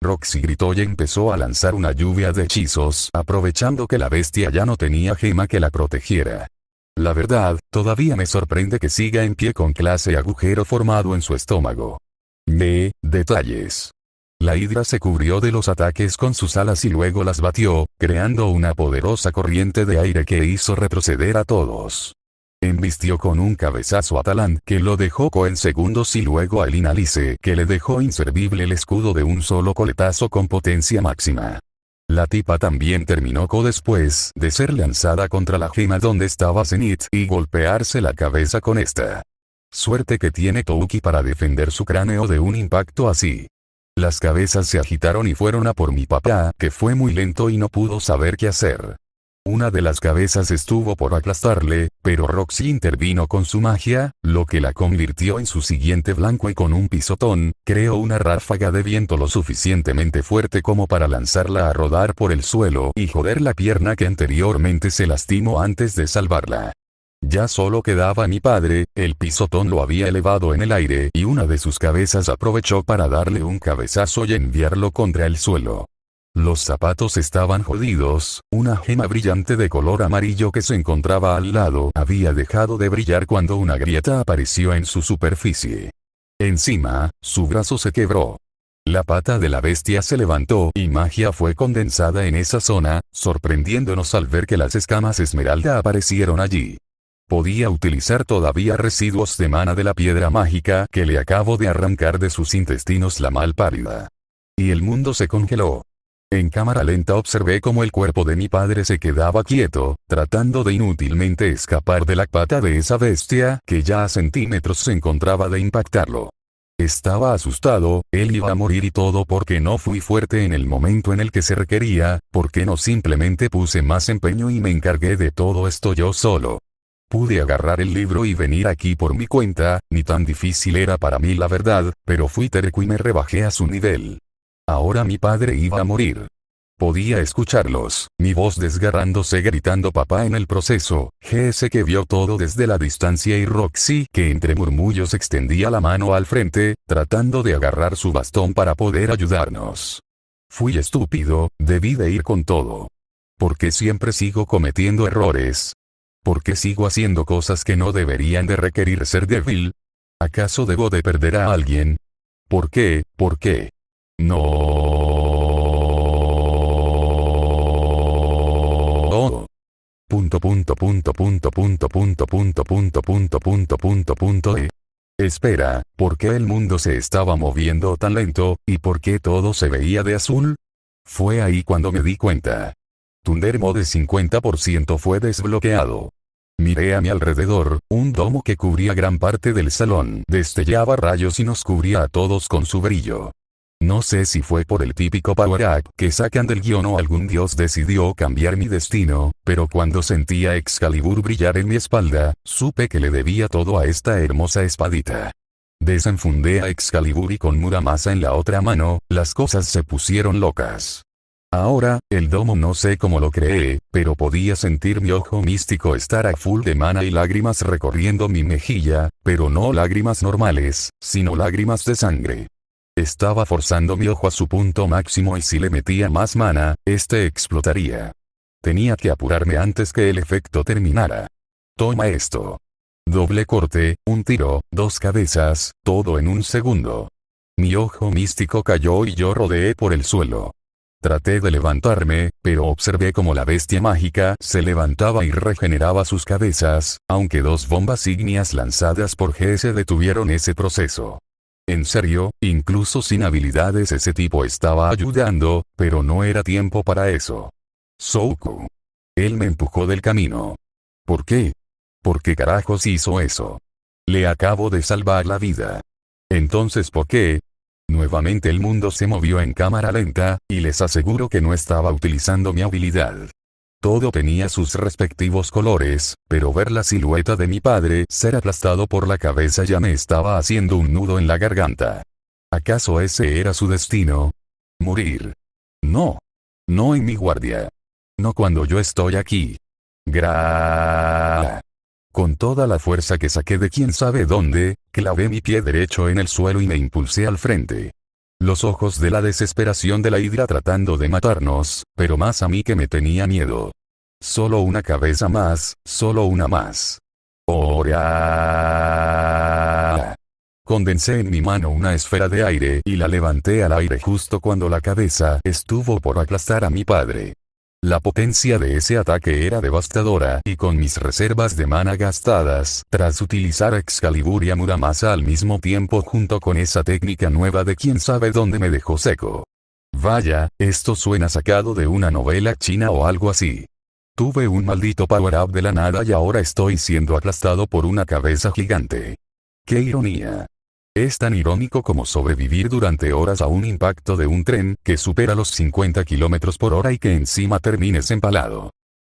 S1: Roxy gritó y empezó a lanzar una lluvia de hechizos, aprovechando que la bestia ya no tenía gema que la protegiera. La verdad, todavía me sorprende que siga en pie con clase agujero formado en su estómago. Detalles. La hidra se cubrió de los ataques con sus alas y luego las batió, creando una poderosa corriente de aire que hizo retroceder a todos. Embistió con un cabezazo a Talán que lo dejó en segundos y luego a Linalice que le dejó inservible el escudo de un solo coletazo con potencia máxima. La tipa también terminó después de ser lanzada contra la gema donde estaba Zenith y golpearse la cabeza con esta. Suerte que tiene Touki para defender su cráneo de un impacto así. Las cabezas se agitaron y fueron a por mi papá, que fue muy lento y no pudo saber qué hacer. Una de las cabezas estuvo por aplastarle, pero Roxy intervino con su magia, lo que la convirtió en su siguiente blanco y con un pisotón, creó una ráfaga de viento lo suficientemente fuerte como para lanzarla a rodar por el suelo y joder la pierna que anteriormente se lastimó antes de salvarla. Ya solo quedaba mi padre, el pisotón lo había elevado en el aire y una de sus cabezas aprovechó para darle un cabezazo y enviarlo contra el suelo. Los zapatos estaban jodidos, una gema brillante de color amarillo que se encontraba al lado había dejado de brillar cuando una grieta apareció en su superficie. Encima, su brazo se quebró. La pata de la bestia se levantó y magia fue condensada en esa zona, sorprendiéndonos al ver que las escamas esmeralda aparecieron allí. Podía utilizar todavía residuos de mana de la piedra mágica que le acabo de arrancar de sus intestinos la malpárida. Y el mundo se congeló. En cámara lenta observé cómo el cuerpo de mi padre se quedaba quieto, tratando de inútilmente escapar de la pata de esa bestia que ya a centímetros se encontraba de impactarlo. Estaba asustado, él iba a morir y todo porque no fui fuerte en el momento en el que se requería, porque no simplemente puse más empeño y me encargué de todo esto yo solo. Pude agarrar el libro y venir aquí por mi cuenta, ni tan difícil era para mí la verdad, pero fui terco y me rebajé a su nivel. Ahora mi padre iba a morir. Podía escucharlos, mi voz desgarrándose gritando papá en el proceso, GS que vio todo desde la distancia y Roxy que entre murmullos extendía la mano al frente, tratando de agarrar su bastón para poder ayudarnos. Fui estúpido, debí de ir con todo. ¿Por qué siempre sigo cometiendo errores? ¿Por qué sigo haciendo cosas que no deberían de requerir ser débil? ¿Acaso debo de perder a alguien? ¿Por qué? ¿Por qué? No. Espera, ¿por qué el mundo se estaba moviendo tan lento, y por qué todo se veía de azul? Fue ahí cuando me di cuenta. Thunder Mode 50% fue desbloqueado. Miré a mi alrededor, un domo que cubría gran parte del salón destellaba rayos y nos cubría a todos con su brillo. No sé si fue por el típico power-up que sacan del guión o algún dios decidió cambiar mi destino, pero cuando sentí a Excalibur brillar en mi espalda, supe que le debía todo a esta hermosa espadita. Desenfundé a Excalibur y con Muramasa en la otra mano, las cosas se pusieron locas. Ahora, el domo no sé cómo lo creé, pero podía sentir mi ojo místico estar a full de mana y lágrimas recorriendo mi mejilla, pero no lágrimas normales, sino lágrimas de sangre. Estaba forzando mi ojo a su punto máximo y si le metía más mana, este explotaría. Tenía que apurarme antes que el efecto terminara. Toma esto. Doble corte, un tiro, dos cabezas, todo en un segundo. Mi ojo místico cayó y yo rodeé por el suelo. Traté de levantarme, pero observé cómo la bestia mágica se levantaba y regeneraba sus cabezas, aunque 2 bombas ígneas lanzadas por GS detuvieron ese proceso. En serio, incluso sin habilidades ese tipo estaba ayudando, pero no era tiempo para eso. Souku. Él me empujó del camino. ¿Por qué? ¿Por qué carajos hizo eso? Le acabo de salvar la vida. Entonces, ¿por qué? Nuevamente el mundo se movió en cámara lenta, y les aseguro que no estaba utilizando mi habilidad. Todo tenía sus respectivos colores, pero ver la silueta de mi padre ser aplastado por la cabeza ya me estaba haciendo un nudo en la garganta. ¿Acaso ese era su destino? ¿Morir? No. No en mi guardia. No cuando yo estoy aquí. Con toda la fuerza que saqué de quién sabe dónde, clavé mi pie derecho en el suelo y me impulsé al frente. Los ojos de la desesperación de la hidra tratando de matarnos, pero más a mí que me tenía miedo. Solo una cabeza más, solo una más. ¡Ora! Condensé en mi mano una esfera de aire y la levanté al aire justo cuando la cabeza estuvo por aplastar a mi padre. La potencia de ese ataque era devastadora y con mis reservas de mana gastadas, tras utilizar Excalibur y Muramasa al mismo tiempo junto con esa técnica nueva de quién sabe dónde me dejó seco. Vaya, esto suena sacado de una novela china o algo así. Tuve un maldito power-up de la nada y ahora estoy siendo aplastado por una cabeza gigante. ¡Qué ironía! Es tan irónico como sobrevivir durante horas a un impacto de un tren que supera los 50 km por hora y que encima termines empalado.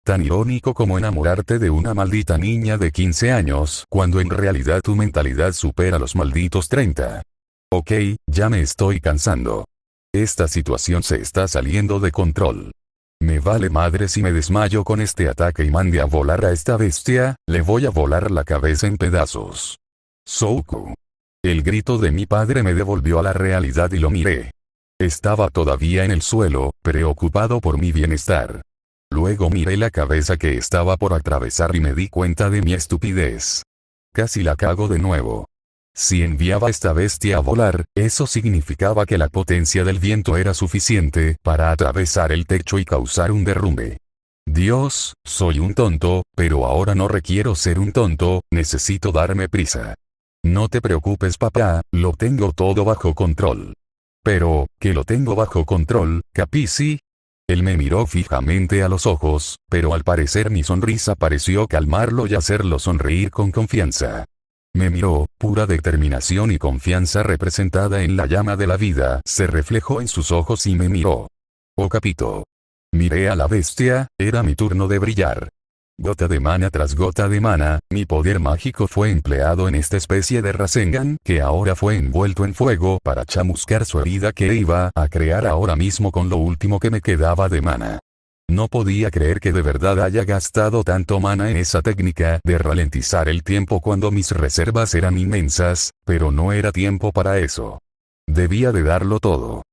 S1: Tan irónico como enamorarte de una maldita niña de 15 años cuando en realidad tu mentalidad supera los malditos 30. Ok, ya me estoy cansando. Esta situación se está saliendo de control. Me vale madre si me desmayo con este ataque y mande a volar a esta bestia, le voy a volar la cabeza en pedazos. Souku. El grito de mi padre me devolvió a la realidad y lo miré. Estaba todavía en el suelo, preocupado por mi bienestar. Luego miré la cabeza que estaba por atravesar y me di cuenta de mi estupidez. Casi la cago de nuevo. Si enviaba a esta bestia a volar, eso significaba que la potencia del viento era suficiente para atravesar el techo y causar un derrumbe. Dios, soy un tonto, pero ahora no requiero ser un tonto, necesito darme prisa. No te preocupes papá, lo tengo todo bajo control. Pero, que lo tengo bajo control, ¿capisci? Él me miró fijamente a los ojos, pero al parecer mi sonrisa pareció calmarlo y hacerlo sonreír con confianza. Me miró, pura determinación y confianza representada en la llama de la vida se reflejó en sus ojos y me miró. Oh capito. Miré a la bestia, era mi turno de brillar. Gota de mana tras gota de mana, mi poder mágico fue empleado en esta especie de Rasengan que ahora fue envuelto en fuego para chamuscar su herida que iba a crear ahora mismo con lo último que me quedaba de mana. No podía creer que de verdad haya gastado tanto mana en esa técnica de ralentizar el tiempo cuando mis reservas eran inmensas, pero no era tiempo para eso. Debía de darlo todo.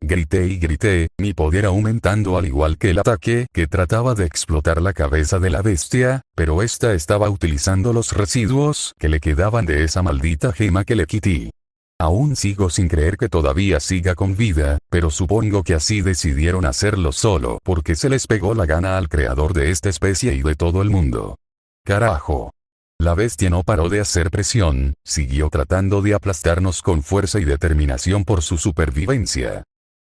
S1: Grité y grité, mi poder aumentando al igual que el ataque que trataba de explotar la cabeza de la bestia, pero esta estaba utilizando los residuos que le quedaban de esa maldita gema que le quité. Aún sigo sin creer que todavía siga con vida, pero supongo que así decidieron hacerlo solo porque se les pegó la gana al creador de esta especie y de todo el mundo. Carajo. La bestia no paró de hacer presión, siguió tratando de aplastarnos con fuerza y determinación por su supervivencia.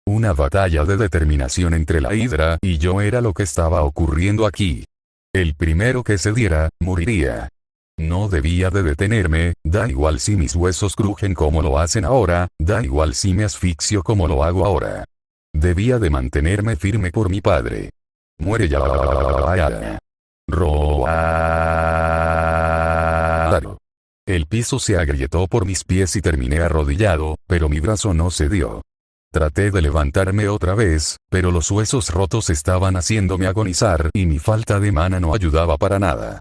S1: Una batalla de determinación entre la hidra y yo era lo que estaba ocurriendo aquí. El primero que se diera, moriría. No debía de detenerme, da igual si mis huesos crujen como lo hacen ahora, da igual si me asfixio como lo hago ahora. Debía de mantenerme firme por mi padre. Muere ya. El piso se agrietó por mis pies y terminé arrodillado, pero mi brazo no cedió. Traté de levantarme otra vez, pero los huesos rotos estaban haciéndome agonizar y mi falta de mana no ayudaba para nada.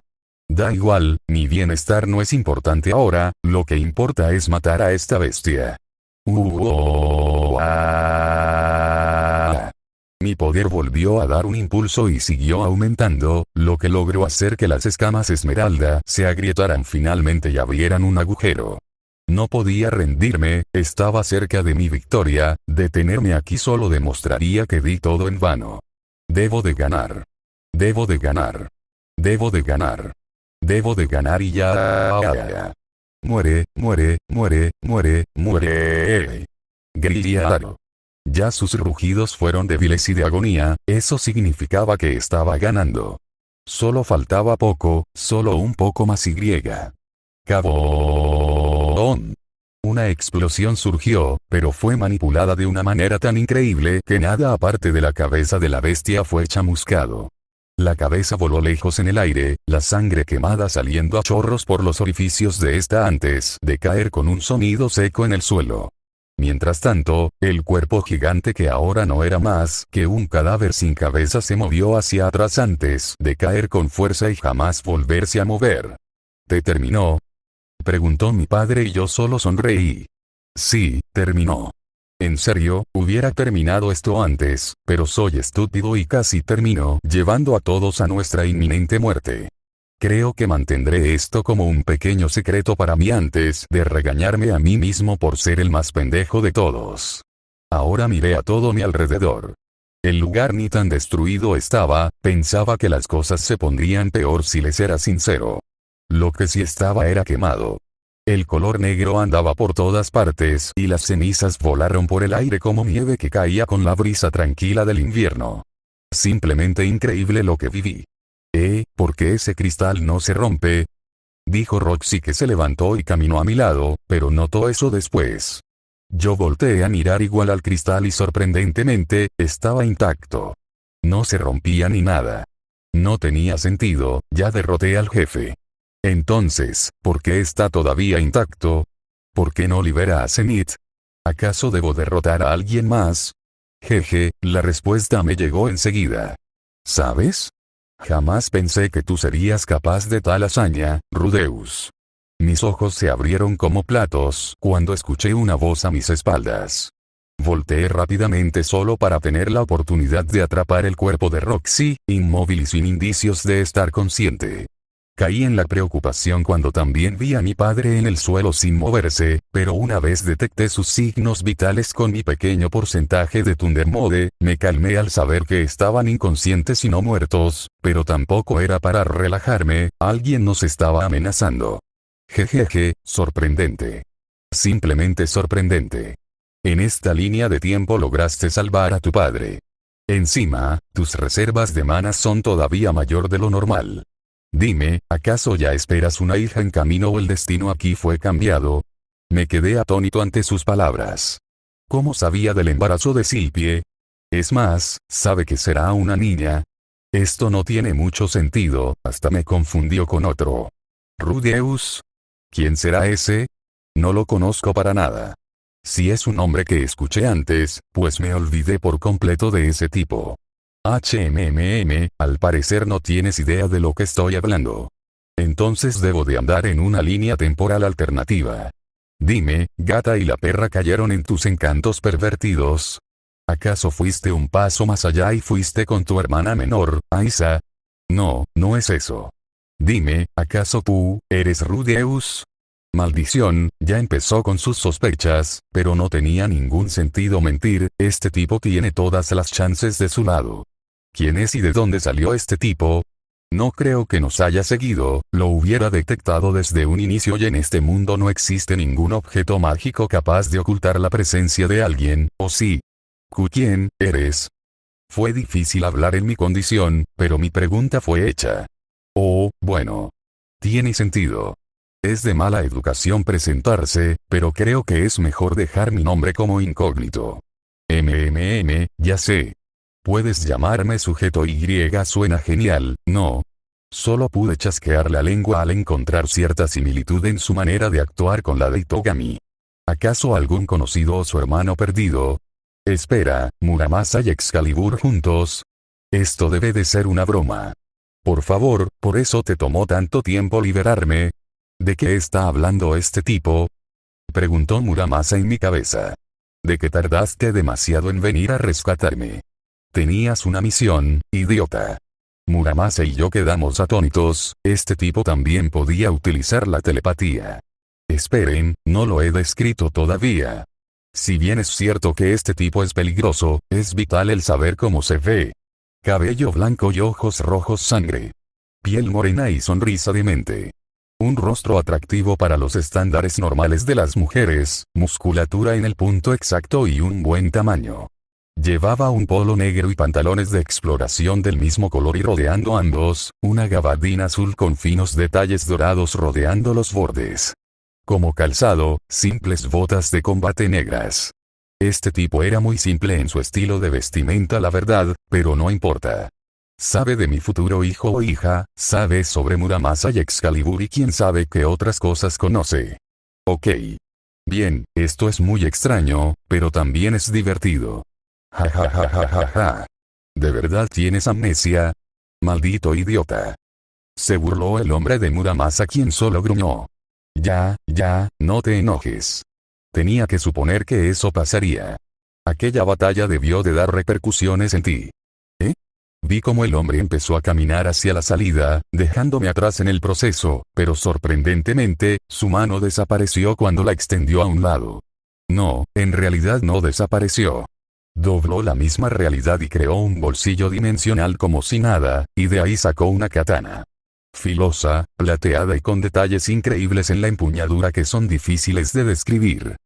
S1: Da igual, mi bienestar no es importante ahora, lo que importa es matar a esta bestia. Mi poder volvió a dar un impulso y siguió aumentando, lo que logró hacer que las escamas esmeralda se agrietaran finalmente y abrieran un agujero. No podía rendirme, estaba cerca de mi victoria, detenerme aquí solo demostraría que di todo en vano. Debo de ganar. Debo de ganar. Debo de ganar. Debo de ganar y ya. Muere, muere, muere, muere, muere. Grillado. Ya sus rugidos fueron débiles y de agonía, eso significaba que estaba ganando. Solo faltaba poco, solo un poco más y. ¡Cabón! Una explosión surgió, pero fue manipulada de una manera tan increíble que nada aparte de la cabeza de la bestia fue chamuscado. La cabeza voló lejos en el aire, la sangre quemada saliendo a chorros por los orificios de esta antes de caer con un sonido seco en el suelo. Mientras tanto, el cuerpo gigante que ahora no era más que un cadáver sin cabeza se movió hacia atrás antes de caer con fuerza y jamás volverse a mover. ¿Te terminó?, preguntó mi padre y yo solo sonreí. Sí, terminó. En serio, hubiera terminado esto antes, pero soy estúpido y casi termino llevando a todos a nuestra inminente muerte. Creo que mantendré esto como un pequeño secreto para mí antes de regañarme a mí mismo por ser el más pendejo de todos. Ahora miré a todo mi alrededor. El lugar ni tan destruido estaba, pensaba que las cosas se pondrían peor si les era sincero. Lo que sí estaba era quemado. El color negro andaba por todas partes y las cenizas volaron por el aire como nieve que caía con la brisa tranquila del invierno. Simplemente increíble lo que viví. ¿Por qué ese cristal no se rompe?, dijo Roxy, que se levantó y caminó a mi lado, pero notó eso después. Yo volteé a mirar igual al cristal y sorprendentemente, estaba intacto. No se rompía ni nada. No tenía sentido, ya derroté al jefe. Entonces, ¿por qué está todavía intacto? ¿Por qué no libera a Zenith? ¿Acaso debo derrotar a alguien más? Jeje, la respuesta me llegó enseguida. ¿Sabes? Jamás pensé que tú serías capaz de tal hazaña, Rudeus. Mis ojos se abrieron como platos cuando escuché una voz a mis espaldas. Volteé rápidamente solo para tener la oportunidad de atrapar el cuerpo de Roxy, inmóvil y sin indicios de estar consciente. Caí en la preocupación cuando también vi a mi padre en el suelo sin moverse, pero una vez detecté sus signos vitales con mi pequeño porcentaje de Thunder Mode, me calmé al saber que estaban inconscientes y no muertos, pero tampoco era para relajarme, alguien nos estaba amenazando. Jejeje, sorprendente. Simplemente sorprendente. En esta línea de tiempo lograste salvar a tu padre. Encima, tus reservas de manas son todavía mayor de lo normal. Dime, ¿acaso ya esperas una hija en camino o el destino aquí fue cambiado? Me quedé atónito ante sus palabras. ¿Cómo sabía del embarazo de Silpie? Es más, ¿sabe que será una niña? Esto no tiene mucho sentido, hasta me confundió con otro. ¿Rudeus? ¿Quién será ese? No lo conozco para nada. Si es un nombre que escuché antes, pues me olvidé por completo de ese tipo. Al parecer no tienes idea de lo que estoy hablando. Entonces debo de andar en una línea temporal alternativa. Dime, Gata y la perra cayeron en tus encantos pervertidos. ¿Acaso fuiste un paso más allá y fuiste con tu hermana menor, Aisa? No, no es eso. Dime, ¿acaso tú eres Rudeus? Maldición, ya empezó con sus sospechas, pero no tenía ningún sentido mentir, este tipo tiene todas las chances de su lado. ¿Quién es y de dónde salió este tipo? No creo que nos haya seguido, lo hubiera detectado desde un inicio y en este mundo no existe ningún objeto mágico capaz de ocultar la presencia de alguien, ¿o sí? ¿Quién eres? Fue difícil hablar en mi condición, pero mi pregunta fue hecha. Oh, bueno. Tiene sentido. Es de mala educación presentarse, pero creo que es mejor dejar mi nombre como incógnito. Ya sé. Puedes llamarme sujeto Y, suena genial, ¿no? Solo pude chasquear la lengua al encontrar cierta similitud en su manera de actuar con la de Itogami. ¿Acaso algún conocido o su hermano perdido? Espera, Muramasa y Excalibur juntos. Esto debe de ser una broma. Por favor, ¿por eso te tomó tanto tiempo liberarme? ¿De qué está hablando este tipo?, preguntó Muramasa en mi cabeza. ¿De que tardaste demasiado en venir a rescatarme? Tenías una misión, idiota. Muramasa y yo quedamos atónitos, este tipo también podía utilizar la telepatía. Esperen, no lo he descrito todavía. Si bien es cierto que este tipo es peligroso, es vital el saber cómo se ve. Cabello blanco y ojos rojos sangre. Piel morena y sonrisa demente. Un rostro atractivo para los estándares normales de las mujeres, musculatura en el punto exacto y un buen tamaño. Llevaba un polo negro y pantalones de exploración del mismo color y rodeando ambos, una gabardina azul con finos detalles dorados rodeando los bordes. Como calzado, simples botas de combate negras. Este tipo era muy simple en su estilo de vestimenta, la verdad, pero no importa. Sabe de mi futuro hijo o hija, sabe sobre Muramasa y Excalibur y quién sabe qué otras cosas conoce. Ok. Bien, esto es muy extraño, pero también es divertido. Ja ja ja ja ja ja. ¿De verdad tienes amnesia? Maldito idiota. Se burló el hombre de Muramasa, quien solo gruñó. Ya, no te enojes. Tenía que suponer que eso pasaría. Aquella batalla debió de dar repercusiones en ti. Vi cómo el hombre empezó a caminar hacia la salida, dejándome atrás en el proceso, pero sorprendentemente, su mano desapareció cuando la extendió a un lado. No, en realidad no desapareció. Dobló la misma realidad y creó un bolsillo dimensional como si nada, y de ahí sacó una katana. Filosa, plateada y con detalles increíbles en la empuñadura que son difíciles de describir.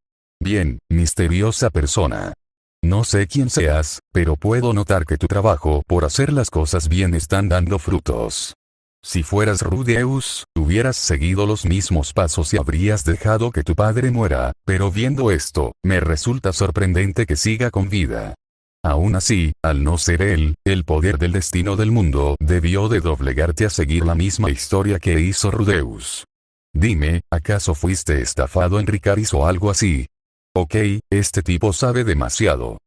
S1: Bien, misteriosa persona. No sé quién seas, pero puedo notar que tu trabajo por hacer las cosas bien están dando frutos. Si fueras Rudeus, hubieras seguido los mismos pasos y habrías dejado que tu padre muera, pero viendo esto, me resulta sorprendente que siga con vida. Aún así, al no ser él, el poder del destino del mundo debió de doblegarte a seguir la misma historia que hizo Rudeus. Dime, ¿acaso fuiste estafado en Ricaris o algo así? Ok, este tipo sabe demasiado.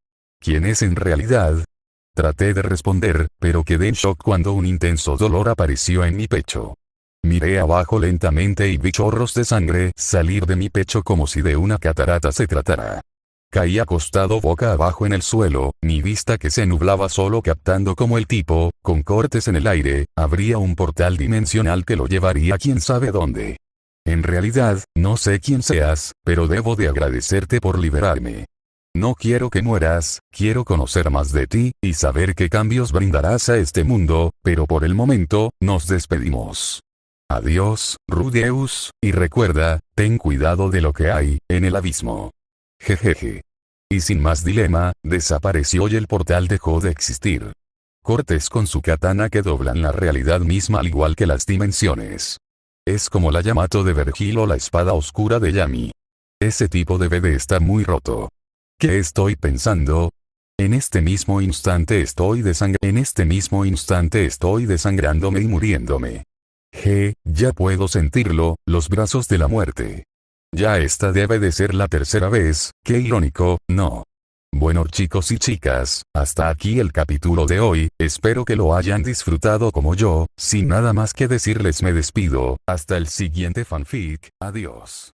S1: ¿Quién es en realidad? Traté de responder, pero quedé en shock cuando un intenso dolor apareció en mi pecho. Miré abajo lentamente y vi chorros de sangre salir de mi pecho como si de una catarata se tratara. Caí acostado boca abajo en el suelo, mi vista que se nublaba solo captando cómo el tipo, con cortes en el aire, abría un portal dimensional que lo llevaría quién sabe dónde. En realidad, no sé quién seas, pero debo de agradecerte por liberarme. No quiero que mueras, quiero conocer más de ti, y saber qué cambios brindarás a este mundo, pero por el momento, nos despedimos. Adiós, Rudeus, y recuerda, ten cuidado de lo que hay en el abismo. Jejeje. Y sin más dilema, desapareció y el portal dejó de existir. Cortes con su katana que doblan la realidad misma al igual que las dimensiones. Es como la Yamato de Vergil o la espada oscura de Yami. Ese tipo debe de estar muy roto. ¿Qué estoy pensando? En este mismo instante estoy desangrándome y muriéndome. Ya puedo sentirlo, los brazos de la muerte. Ya esta debe de ser la tercera vez, qué irónico, ¿no? Bueno chicos y chicas, hasta aquí el capítulo de hoy, espero que lo hayan disfrutado como yo, sin nada más que decirles me despido, hasta el siguiente fanfic, adiós.